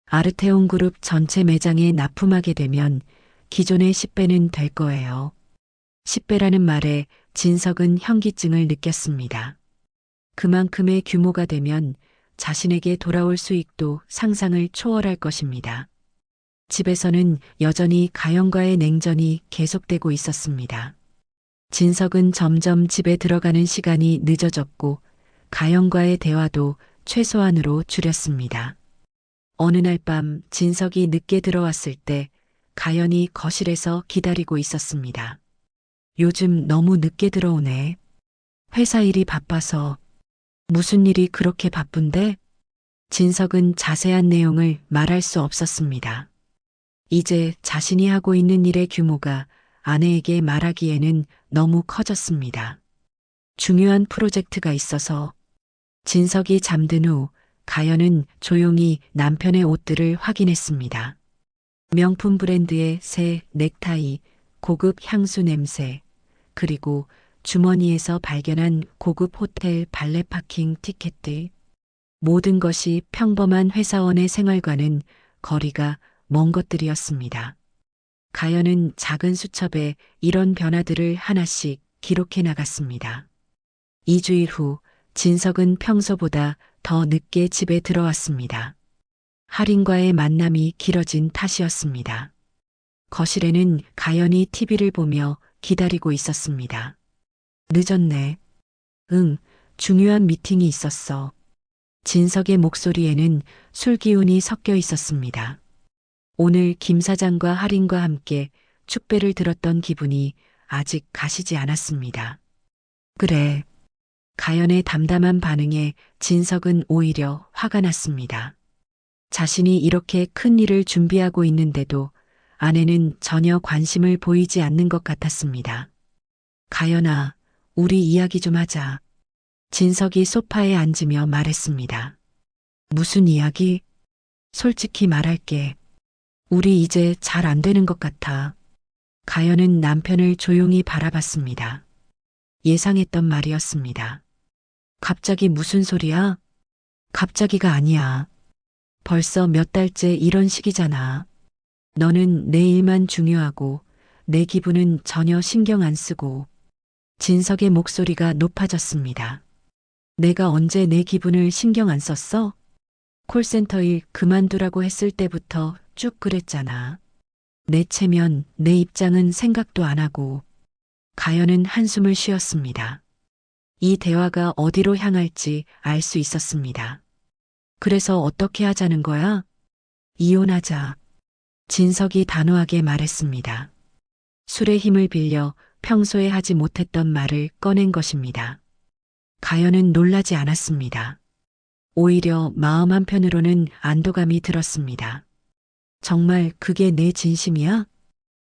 아르테온 그룹 전체 매장에 납품하게 되면 기존의 10배는 될 거예요. 10배라는 말에 진석은 현기증을 느꼈습니다. 그만큼의 규모가 되면 자신에게 돌아올 수익도 상상을 초월할 것입니다. 집에서는 여전히 가영과의 냉전이 계속되고 있었습니다. 진석은 점점 집에 들어가는 시간이 늦어졌고 가영과의 대화도 최소한으로 줄였습니다. 어느 날 밤 진석이 늦게 들어왔을 때 가연이 거실에서 기다리고 있었습니다. 요즘 너무 늦게 들어오네. 회사 일이 바빠서. 무슨 일이 그렇게 바쁜데? 진석은 자세한 내용을 말할 수 없었습니다. 이제 자신이 하고 있는 일의 규모가 아내에게 말하기에는 너무 커졌습니다. 중요한 프로젝트가 있어서. 진석이 잠든 후 가연은 조용히 남편의 옷들을 확인했습니다. 명품 브랜드의 새 넥타이, 고급 향수 냄새, 그리고 주머니에서 발견한 고급 호텔 발레 파킹 티켓들. 모든 것이 평범한 회사원의 생활과는 거리가 먼 것들이었습니다. 가연은 작은 수첩에 이런 변화들을 하나씩 기록해 나갔습니다. 2주일 후 진석은 평소보다 더 늦게 집에 들어왔습니다. 할인과의 만남이 길어진 탓이었습니다. 거실에는 가연이 TV를 보며 기다리고 있었습니다. 늦었네. 응, 중요한 미팅이 있었어. 진석의 목소리에는 술 기운이 섞여 있었습니다. 오늘 김 사장과 할인과 함께 축배를 들었던 기분이 아직 가시지 않았습니다. 그래. 가연의 담담한 반응에 진석은 오히려 화가 났습니다. 자신이 이렇게 큰 일을 준비하고 있는데도 아내는 전혀 관심을 보이지 않는 것 같았습니다. 가연아, 우리 이야기 좀 하자. 진석이 소파에 앉으며 말했습니다. 무슨 이야기? 솔직히 말할게. 우리 이제 잘 안 되는 것 같아. 가연은 남편을 조용히 바라봤습니다. 예상했던 말이었습니다. 갑자기 무슨 소리야? 갑자기가 아니야. 벌써 몇 달째 이런 식이잖아. 너는 내 일만 중요하고 내 기분은 전혀 신경 안 쓰고. 진석의 목소리가 높아졌습니다. 내가 언제 내 기분을 신경 안 썼어? 콜센터 일 그만두라고 했을 때부터 쭉 그랬잖아. 내 체면, 내 입장은 생각도 안 하고. 가연은 한숨을 쉬었습니다. 이 대화가 어디로 향할지 알 수 있었습니다. 그래서 어떻게 하자는 거야? 이혼하자. 진석이 단호하게 말했습니다. 술의 힘을 빌려 평소에 하지 못했던 말을 꺼낸 것입니다. 가연은 놀라지 않았습니다. 오히려 마음 한편으로는 안도감이 들었습니다. 정말 그게 내 진심이야?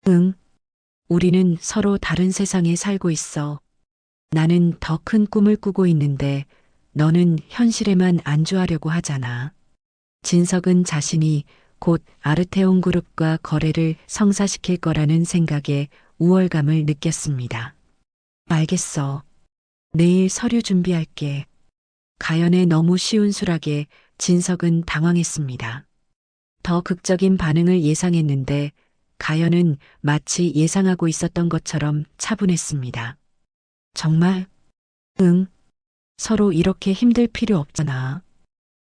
응. 우리는 서로 다른 세상에 살고 있어. 나는 더 큰 꿈을 꾸고 있는데 너는 현실에만 안주하려고 하잖아. 진석은 자신이 곧 아르테온 그룹과 거래를 성사시킬 거라는 생각에 우월감을 느꼈습니다. 알겠어. 내일 서류 준비할게. 가연의 너무 쉬운 수락에 진석은 당황했습니다. 더 극적인 반응을 예상했는데 가연은 마치 예상하고 있었던 것처럼 차분했습니다. 정말? 응. 서로 이렇게 힘들 필요 없잖아.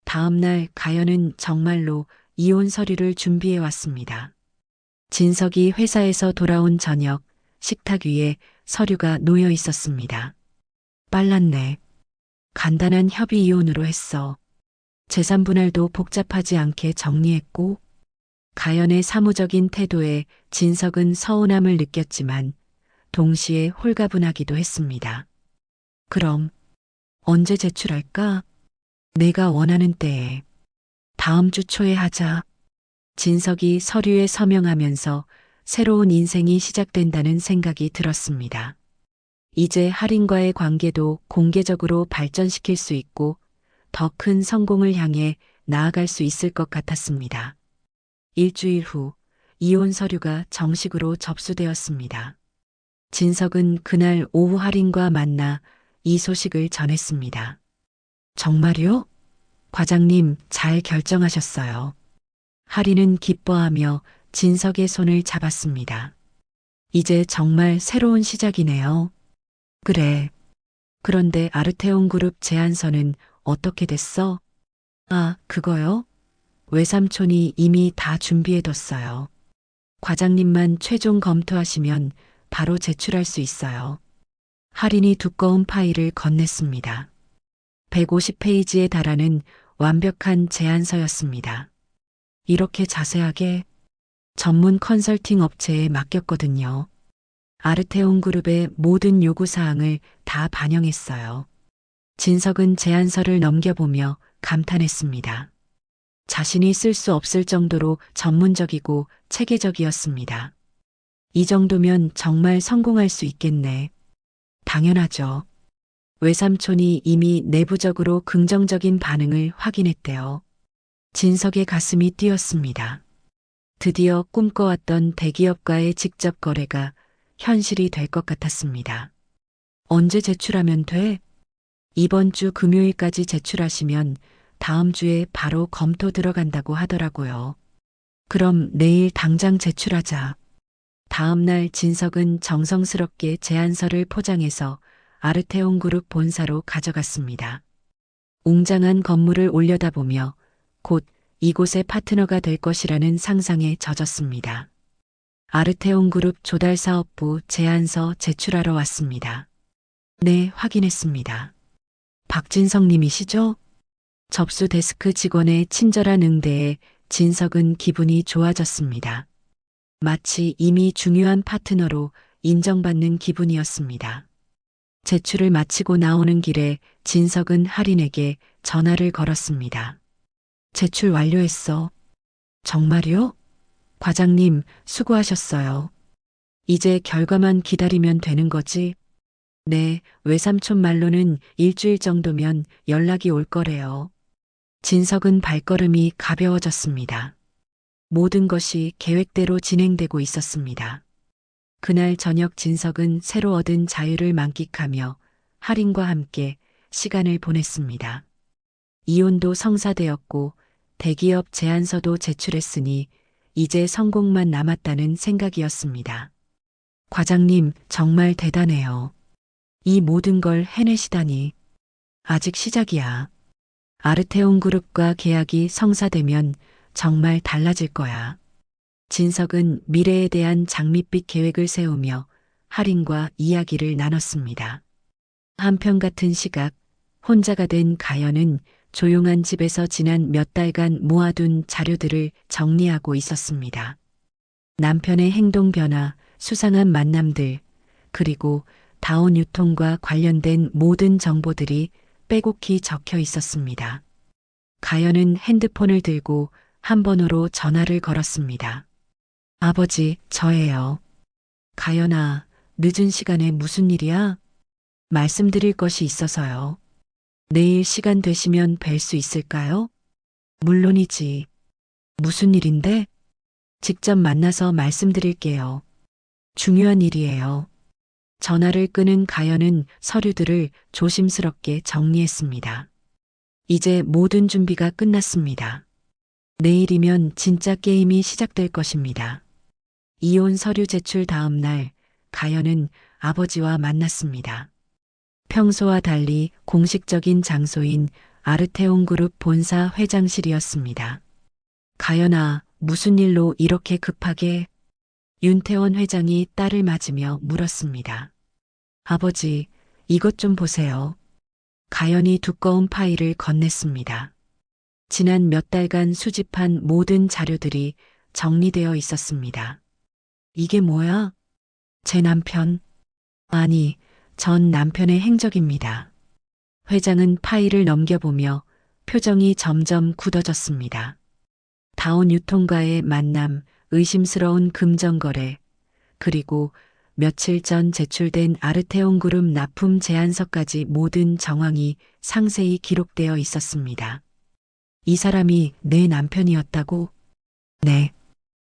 다음 날 가연은 정말로 이혼 서류를 준비해 왔습니다. 진석이 회사에서 돌아온 저녁 식탁 위에 서류가 놓여 있었습니다. 빨랐네. 간단한 협의 이혼으로 했어. 재산 분할도 복잡하지 않게 정리했고, 가연의 사무적인 태도에 진석은 서운함을 느꼈지만 동시에 홀가분하기도 했습니다. 그럼 언제 제출할까? 내가 원하는 때에. 다음 주 초에 하자. 진석이 서류에 서명하면서 새로운 인생이 시작된다는 생각이 들었습니다. 이제 할인과의 관계도 공개적으로 발전시킬 수 있고 더 큰 성공을 향해 나아갈 수 있을 것 같았습니다. 일주일 후 이혼 서류가 정식으로 접수되었습니다. 진석은 그날 오후 할인과 만나 이 소식을 전했습니다. 정말요? 과장님 잘 결정하셨어요. 할인은 기뻐하며 진석의 손을 잡았습니다. 이제 정말 새로운 시작이네요. 그래. 그런데 아르테온 그룹 제안서는 어떻게 됐어? 아, 그거요? 외삼촌이 이미 다 준비해뒀어요. 과장님만 최종 검토하시면 바로 제출할 수 있어요. 할인이 두꺼운 파일을 건넸습니다. 150페이지에 달하는 완벽한 제안서였습니다. 이렇게 자세하게 전문 컨설팅 업체에 맡겼거든요. 아르테온 그룹의 모든 요구사항을 다 반영했어요. 진석은 제안서를 넘겨보며 감탄했습니다. 자신이 쓸 수 없을 정도로 전문적이고 체계적이었습니다. 이 정도면 정말 성공할 수 있겠네. 당연하죠. 외삼촌이 이미 내부적으로 긍정적인 반응을 확인했대요. 진석의 가슴이 뛰었습니다. 드디어 꿈꿔왔던 대기업과의 직접 거래가 현실이 될 것 같았습니다. 언제 제출하면 돼? 이번 주 금요일까지 제출하시면 다음 주에 바로 검토 들어간다고 하더라고요. 그럼 내일 당장 제출하자. 다음 날 진석은 정성스럽게 제안서를 포장해서 아르테온 그룹 본사로 가져갔습니다. 웅장한 건물을 올려다보며 곧 이곳의 파트너가 될 것이라는 상상에 젖었습니다. 아르테온 그룹 조달사업부 제안서 제출하러 왔습니다. 네, 확인했습니다. 박진석 님이시죠? 접수 데스크 직원의 친절한 응대에 진석은 기분이 좋아졌습니다. 마치 이미 중요한 파트너로 인정받는 기분이었습니다. 제출을 마치고 나오는 길에 진석은 할인에게 전화를 걸었습니다. 제출 완료했어. 정말요? 과장님, 수고하셨어요. 이제 결과만 기다리면 되는 거지? 네, 외삼촌 말로는 일주일 정도면 연락이 올 거래요. 진석은 발걸음이 가벼워졌습니다. 모든 것이 계획대로 진행되고 있었습니다. 그날 저녁 진석은 새로 얻은 자유를 만끽하며 할인과 함께 시간을 보냈습니다. 이혼도 성사되었고 대기업 제안서도 제출했으니 이제 성공만 남았다는 생각이었습니다. 과장님, 정말 대단해요. 이 모든 걸 해내시다니. 아직 시작이야. 아르테온 그룹과 계약이 성사되면 정말 달라질 거야. 진석은 미래에 대한 장밋빛 계획을 세우며 할인과 이야기를 나눴습니다. 한편 같은 시각, 혼자가 된 가연은 조용한 집에서 지난 몇 달간 모아둔 자료들을 정리하고 있었습니다. 남편의 행동 변화, 수상한 만남들, 그리고 다운 유통과 관련된 모든 정보들이 빼곡히 적혀 있었습니다. 가연은 핸드폰을 들고 한 번호로 전화를 걸었습니다. 아버지, 저예요. 가연아, 늦은 시간에 무슨 일이야? 말씀드릴 것이 있어서요. 내일 시간 되시면 뵐 수 있을까요? 물론이지. 무슨 일인데? 직접 만나서 말씀드릴게요. 중요한 일이에요. 전화를 끄는 가연은 서류들을 조심스럽게 정리했습니다. 이제 모든 준비가 끝났습니다. 내일이면 진짜 게임이 시작될 것입니다. 이혼 서류 제출 다음 날, 가연은 아버지와 만났습니다. 평소와 달리 공식적인 장소인 아르테온 그룹 본사 회장실이었습니다. 가연아, 무슨 일로 이렇게 급하게? 윤태원 회장이 딸을 맞으며 물었습니다. 아버지, 이것 좀 보세요. 가연이 두꺼운 파일을 건넸습니다. 지난 몇 달간 수집한 모든 자료들이 정리되어 있었습니다. 이게 뭐야? 제 남편? 아니, 전 남편의 행적입니다. 회장은 파일을 넘겨보며 표정이 점점 굳어졌습니다. 다운 유통가의 만남, 의심스러운 금전거래, 그리고 며칠 전 제출된 아르테온 그룹 납품 제안서까지 모든 정황이 상세히 기록되어 있었습니다. 이 사람이 내 남편이었다고? 네.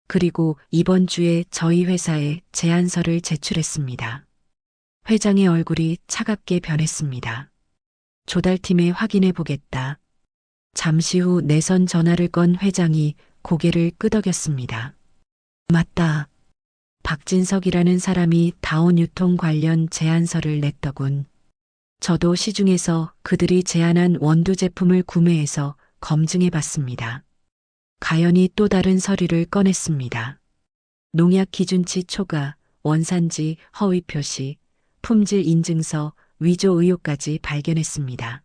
그리고 이번 주에 저희 회사에 제안서를 제출했습니다. 회장의 얼굴이 차갑게 변했습니다. 조달팀에 확인해 보겠다. 잠시 후 내선 전화를 건 회장이 고개를 끄덕였습니다. 맞다. 박진석이라는 사람이 다운 유통 관련 제안서를 냈더군. 저도 시중에서 그들이 제안한 원두 제품을 구매해서 검증해 봤습니다. 가연이 또 다른 서류를 꺼냈습니다. 농약 기준치 초과, 원산지 허위 표시, 품질 인증서, 위조 의혹까지 발견했습니다.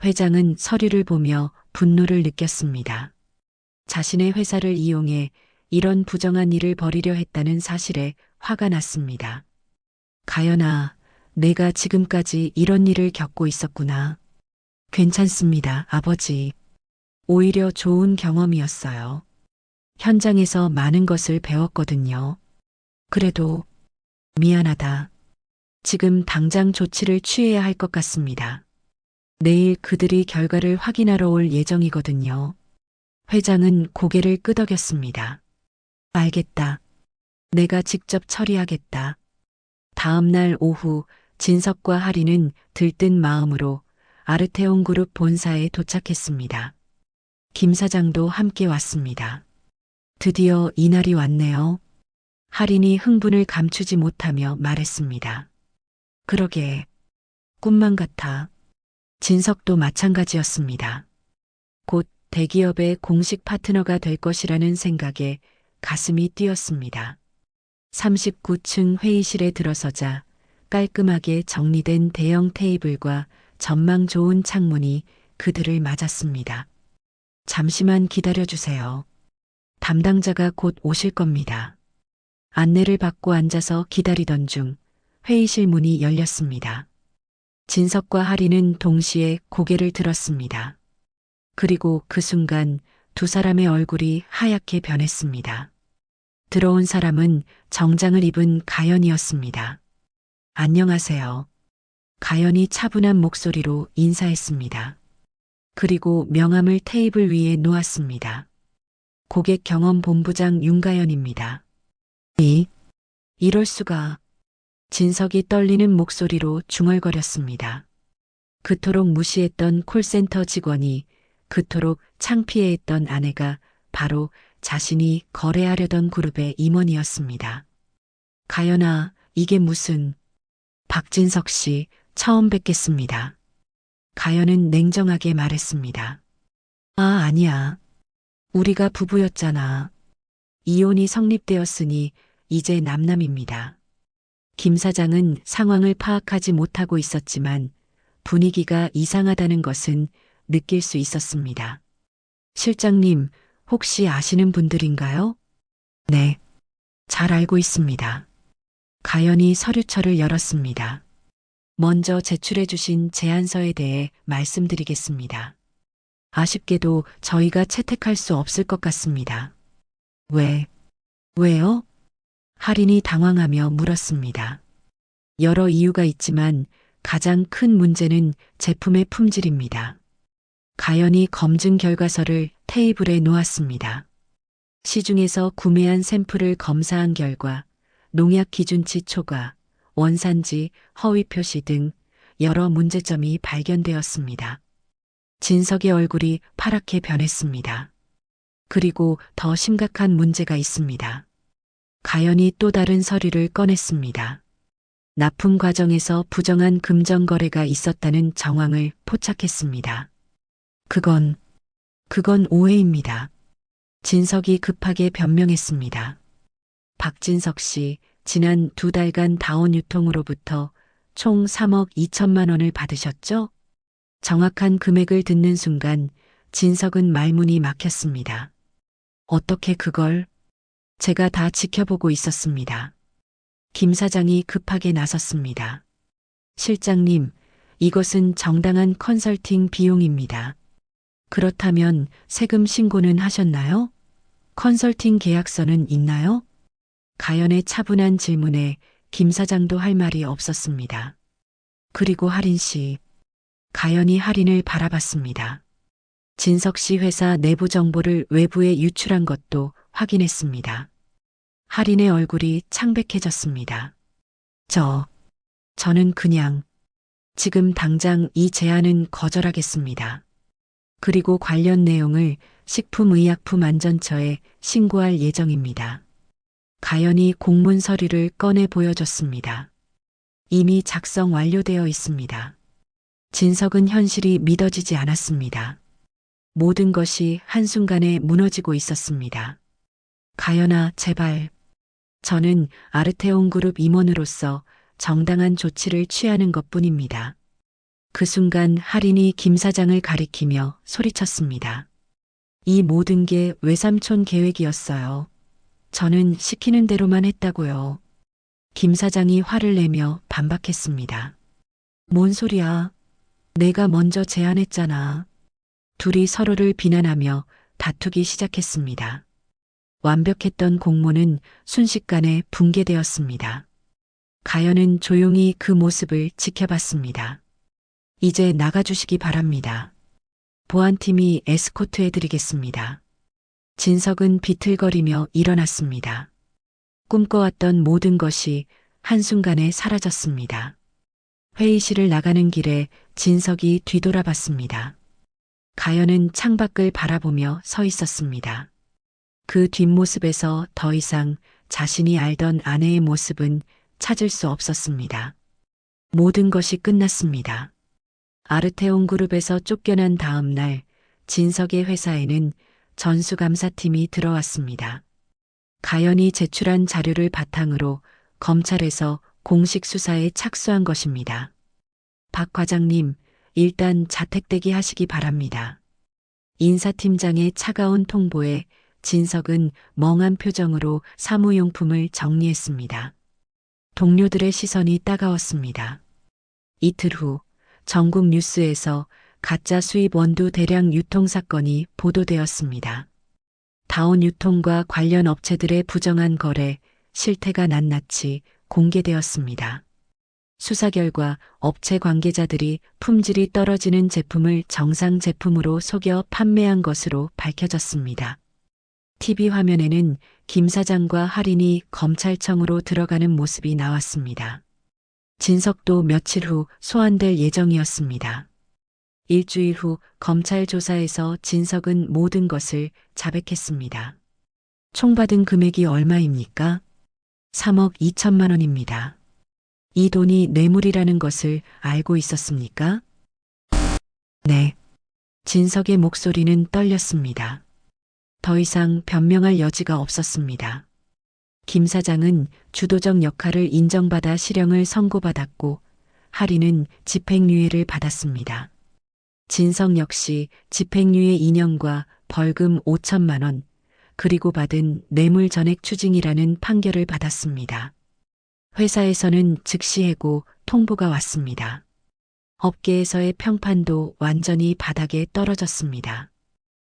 회장은 서류를 보며 분노를 느꼈습니다. 자신의 회사를 이용해 이런 부정한 일을 벌이려 했다는 사실에 화가 났습니다. 가연아, 내가 지금까지 이런 일을 겪고 있었구나. 괜찮습니다, 아버지. 오히려 좋은 경험이었어요. 현장에서 많은 것을 배웠거든요. 그래도 미안하다. 지금 당장 조치를 취해야 할 것 같습니다. 내일 그들이 결과를 확인하러 올 예정이거든요. 회장은 고개를 끄덕였습니다. 알겠다. 내가 직접 처리하겠다. 다음 날 오후 진석과 하리는 들뜬 마음으로 아르테온 그룹 본사에 도착했습니다. 김 사장도 함께 왔습니다. 드디어 이날이 왔네요. 하린이 흥분을 감추지 못하며 말했습니다. 그러게, 꿈만 같아. 진석도 마찬가지였습니다. 곧 대기업의 공식 파트너가 될 것이라는 생각에 가슴이 뛰었습니다. 39층 회의실에 들어서자 깔끔하게 정리된 대형 테이블과 전망 좋은 창문이 그들을 맞았습니다. 잠시만 기다려주세요. 담당자가 곧 오실 겁니다. 안내를 받고 앉아서 기다리던 중 회의실 문이 열렸습니다. 진석과 하리는 동시에 고개를 들었습니다. 그리고 그 순간 두 사람의 얼굴이 하얗게 변했습니다. 들어온 사람은 정장을 입은 가연이었습니다. 안녕하세요. 가연이 차분한 목소리로 인사했습니다. 그리고 명함을 테이블 위에 놓았습니다. 고객 경험 본부장 윤가연입니다. 이럴 수가. 진석이 떨리는 목소리로 중얼거렸습니다. 그토록 무시했던 콜센터 직원이, 그토록 창피해했던 아내가 바로 자신이 거래하려던 그룹의 임원이었습니다. 가연아, 이게 무슨... 박진석 씨, 처음 뵙겠습니다. 가연은 냉정하게 말했습니다. 아니야. 우리가 부부였잖아. 이혼이 성립되었으니 이제 남남입니다. 김 사장은 상황을 파악하지 못하고 있었지만 분위기가 이상하다는 것은 느낄 수 있었습니다. 실장님, 혹시 아시는 분들인가요? 네, 잘 알고 있습니다. 가연이 서류철을 열었습니다. 먼저 제출해 주신 제안서에 대해 말씀드리겠습니다. 아쉽게도 저희가 채택할 수 없을 것 같습니다. 왜요? 하린이 당황하며 물었습니다. 여러 이유가 있지만 가장 큰 문제는 제품의 품질입니다. 가연이 검증 결과서를 테이블에 놓았습니다. 시중에서 구매한 샘플을 검사한 결과 농약 기준치 초과, 원산지, 허위 표시 등 여러 문제점이 발견되었습니다. 진석의 얼굴이 파랗게 변했습니다. 그리고 더 심각한 문제가 있습니다. 가연이 또 다른 서류를 꺼냈습니다. 납품 과정에서 부정한 금전 거래가 있었다는 정황을 포착했습니다. 그건 오해입니다. 진석이 급하게 변명했습니다. 박진석 씨, 지난 2달간 다운 유통으로부터 총 3억 2천만 원을 받으셨죠? 정확한 금액을 듣는 순간 진석은 말문이 막혔습니다. 어떻게 그걸? 제가 다 지켜보고 있었습니다. 김 사장이 급하게 나섰습니다. 실장님, 이것은 정당한 컨설팅 비용입니다. 그렇다면 세금 신고는 하셨나요? 컨설팅 계약서는 있나요? 가연의 차분한 질문에 김 사장도 할 말이 없었습니다. 그리고 할인 씨, 가연이 할인을 바라봤습니다. 진석 씨 회사 내부 정보를 외부에 유출한 것도 확인했습니다. 할인의 얼굴이 창백해졌습니다. 저는 그냥 지금 당장 이 제안은 거절하겠습니다. 그리고 관련 내용을 식품의약품안전처에 신고할 예정입니다. 가연이 공문 서류를 꺼내 보여줬습니다. 이미 작성 완료되어 있습니다. 진석은 현실이 믿어지지 않았습니다. 모든 것이 한순간에 무너지고 있었습니다. 가연아, 제발. 저는 아르테온 그룹 임원으로서 정당한 조치를 취하는 것뿐입니다. 그 순간 할인이 김 사장을 가리키며 소리쳤습니다. 이 모든 게 외삼촌 계획이었어요. 저는 시키는 대로만 했다고요. 김 사장이 화를 내며 반박했습니다. 뭔 소리야? 내가 먼저 제안했잖아. 둘이 서로를 비난하며 다투기 시작했습니다. 완벽했던 공모는 순식간에 붕괴되었습니다. 가연은 조용히 그 모습을 지켜봤습니다. 이제 나가주시기 바랍니다. 보안팀이 에스코트해드리겠습니다. 진석은 비틀거리며 일어났습니다. 꿈꿔왔던 모든 것이 한순간에 사라졌습니다. 회의실을 나가는 길에 진석이 뒤돌아봤습니다. 가연은 창밖을 바라보며 서 있었습니다. 그 뒷모습에서 더 이상 자신이 알던 아내의 모습은 찾을 수 없었습니다. 모든 것이 끝났습니다. 아르테온 그룹에서 쫓겨난 다음 날 진석의 회사에는 전수감사팀이 들어왔습니다. 가연이 제출한 자료를 바탕으로 검찰에서 공식 수사에 착수한 것입니다. 박 과장님, 일단 자택대기 하시기 바랍니다. 인사팀장의 차가운 통보에 진석은 멍한 표정으로 사무용품을 정리했습니다. 동료들의 시선이 따가웠습니다. 이틀 후 전국 뉴스에서 가짜 수입 원두 대량 유통 사건이 보도되었습니다. 다운 유통과 관련 업체들의 부정한 거래, 실태가 낱낱이 공개되었습니다. 수사 결과 업체 관계자들이 품질이 떨어지는 제품을 정상 제품으로 속여 판매한 것으로 밝혀졌습니다. TV 화면에는 김 사장과 할인이 검찰청으로 들어가는 모습이 나왔습니다. 진석도 며칠 후 소환될 예정이었습니다. 일주일 후 검찰 조사에서 진석은 모든 것을 자백했습니다. 총 받은 금액이 얼마입니까? 3억 2천만 원입니다. 이 돈이 뇌물이라는 것을 알고 있었습니까? 네. 진석의 목소리는 떨렸습니다. 더 이상 변명할 여지가 없었습니다. 김 사장은 주도적 역할을 인정받아 실형을 선고받았고 할인은 집행유예를 받았습니다. 진석 역시 집행유예 2년과 벌금 5천만 원, 그리고 받은 뇌물 전액 추징이라는 판결을 받았습니다. 회사에서는 즉시 해고 통보가 왔습니다. 업계에서의 평판도 완전히 바닥에 떨어졌습니다.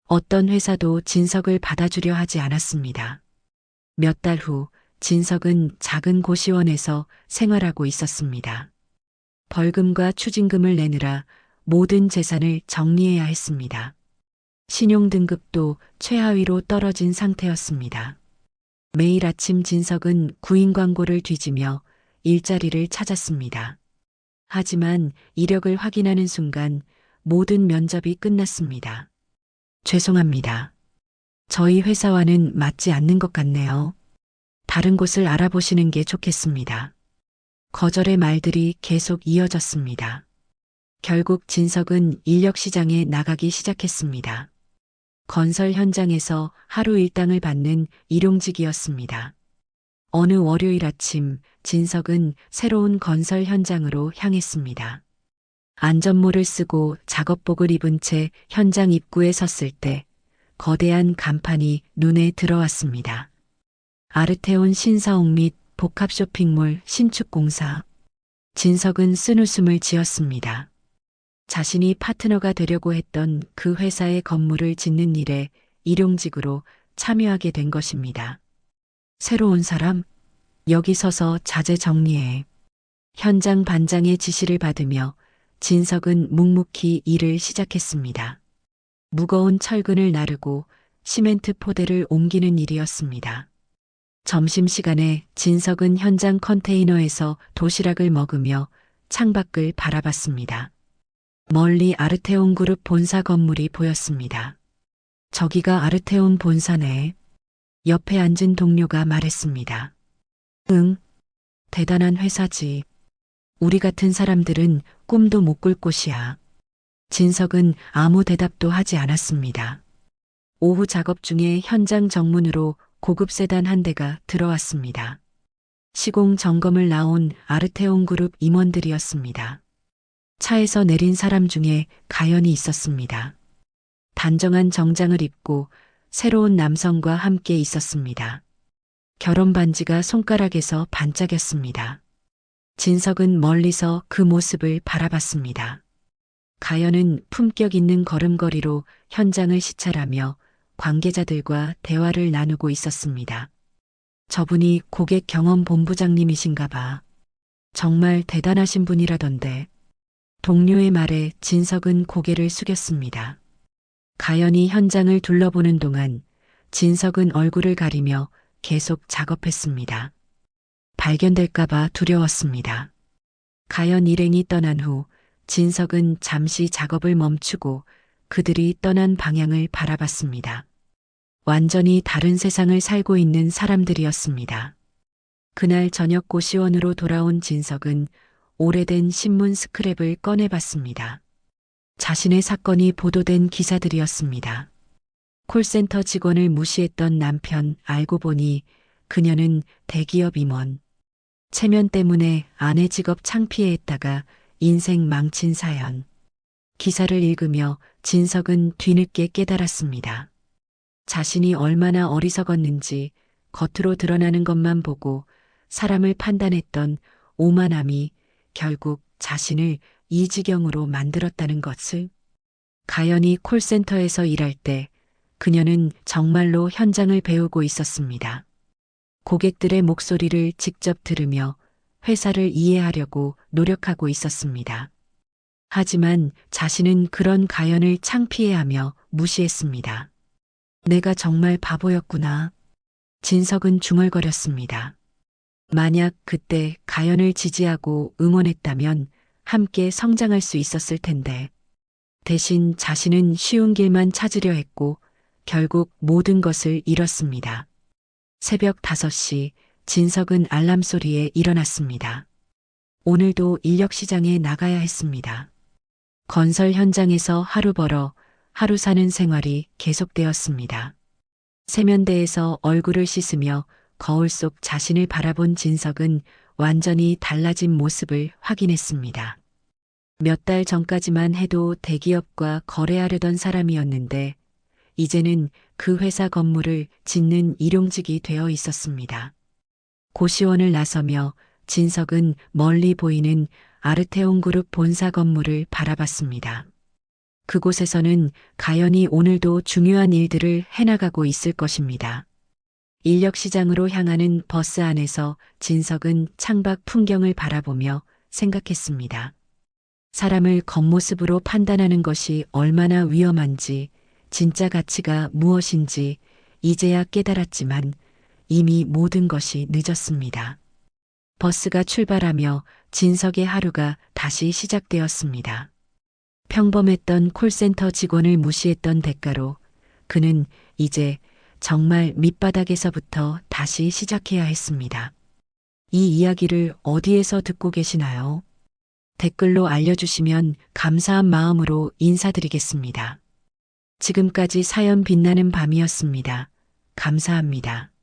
어떤 회사도 진석을 받아주려 하지 않았습니다. 몇 달 후 진석은 작은 고시원에서 생활하고 있었습니다. 벌금과 추징금을 내느라 모든 재산을 정리해야 했습니다. 신용등급도 최하위로 떨어진 상태였습니다. 매일 아침 진석은 구인 광고를 뒤지며 일자리를 찾았습니다. 하지만 이력을 확인하는 순간 모든 면접이 끝났습니다. 죄송합니다. 저희 회사와는 맞지 않는 것 같네요. 다른 곳을 알아보시는 게 좋겠습니다. 거절의 말들이 계속 이어졌습니다. 결국 진석은 인력시장에 나가기 시작했습니다. 건설 현장에서 하루 일당을 받는 일용직이었습니다. 어느 월요일 아침 진석은 새로운 건설 현장으로 향했습니다. 안전모를 쓰고 작업복을 입은 채 현장 입구에 섰을 때 거대한 간판이 눈에 들어왔습니다. 아르테온 신사옥 및 복합 쇼핑몰 신축공사. 진석은 쓴웃음을 지었습니다. 자신이 파트너가 되려고 했던 그 회사의 건물을 짓는 일에 일용직으로 참여하게 된 것입니다. 새로운 사람, 여기 서서 자재 정리해. 현장 반장의 지시를 받으며 진석은 묵묵히 일을 시작했습니다. 무거운 철근을 나르고 시멘트 포대를 옮기는 일이었습니다. 점심시간에 진석은 현장 컨테이너에서 도시락을 먹으며 창밖을 바라봤습니다. 멀리 아르테온 그룹 본사 건물이 보였습니다. 저기가 아르테온 본사네. 옆에 앉은 동료가 말했습니다. 응, 대단한 회사지. 우리 같은 사람들은 꿈도 못 꿀 곳이야. 진석은 아무 대답도 하지 않았습니다. 오후 작업 중에 현장 정문으로 고급 세단 한 대가 들어왔습니다. 시공 점검을 나온 아르테온 그룹 임원들이었습니다. 차에서 내린 사람 중에 가연이 있었습니다. 단정한 정장을 입고 새로운 남성과 함께 있었습니다. 결혼 반지가 손가락에서 반짝였습니다. 진석은 멀리서 그 모습을 바라봤습니다. 가연은 품격 있는 걸음걸이로 현장을 시찰하며 관계자들과 대화를 나누고 있었습니다. 저분이 고객 경험 본부장님이신가 봐. 정말 대단하신 분이라던데. 동료의 말에 진석은 고개를 숙였습니다. 가연이 현장을 둘러보는 동안 진석은 얼굴을 가리며 계속 작업했습니다. 발견될까봐 두려웠습니다. 가연 일행이 떠난 후 진석은 잠시 작업을 멈추고 그들이 떠난 방향을 바라봤습니다. 완전히 다른 세상을 살고 있는 사람들이었습니다. 그날 저녁 고시원으로 돌아온 진석은 오래된 신문 스크랩을 꺼내봤습니다. 자신의 사건이 보도된 기사들이었습니다. 콜센터 직원을 무시했던 남편 알고 보니 그녀는 대기업 임원. 체면 때문에 아내 직업 창피해했다가 인생 망친 사연. 기사를 읽으며 진석은 뒤늦게 깨달았습니다. 자신이 얼마나 어리석었는지 겉으로 드러나는 것만 보고 사람을 판단했던 오만함이 결국 자신을 이 지경으로 만들었다는 것을. 가연이 콜센터에서 일할 때 그녀는 정말로 현장을 배우고 있었습니다. 고객들의 목소리를 직접 들으며 회사를 이해하려고 노력하고 있었습니다. 하지만 자신은 그런 가연을 창피해하며 무시했습니다. 내가 정말 바보였구나. 진석은 중얼거렸습니다. 만약 그때 가연을 지지하고 응원했다면 함께 성장할 수 있었을 텐데. 대신 자신은 쉬운 길만 찾으려 했고 결국 모든 것을 잃었습니다. 새벽 5시 진석은 알람 소리에 일어났습니다. 오늘도 인력시장에 나가야 했습니다. 건설 현장에서 하루 벌어 하루 사는 생활이 계속되었습니다. 세면대에서 얼굴을 씻으며 거울 속 자신을 바라본 진석은 완전히 달라진 모습을 확인했습니다. 몇 달 전까지만 해도 대기업과 거래하려던 사람이었는데 이제는 그 회사 건물을 짓는 일용직이 되어 있었습니다. 고시원을 나서며 진석은 멀리 보이는 아르테온 그룹 본사 건물을 바라봤습니다. 그곳에서는 가연이 오늘도 중요한 일들을 해나가고 있을 것입니다. 인력시장으로 향하는 버스 안에서 진석은 창밖 풍경을 바라보며 생각했습니다. 사람을 겉모습으로 판단하는 것이 얼마나 위험한지, 진짜 가치가 무엇인지 이제야 깨달았지만 이미 모든 것이 늦었습니다. 버스가 출발하며 진석의 하루가 다시 시작되었습니다. 평범했던 콜센터 직원을 무시했던 대가로 그는 이제 정말 밑바닥에서부터 다시 시작해야 했습니다. 이 이야기를 어디에서 듣고 계시나요? 댓글로 알려주시면 감사한 마음으로 인사드리겠습니다. 지금까지 사연 빛나는 밤이었습니다. 감사합니다.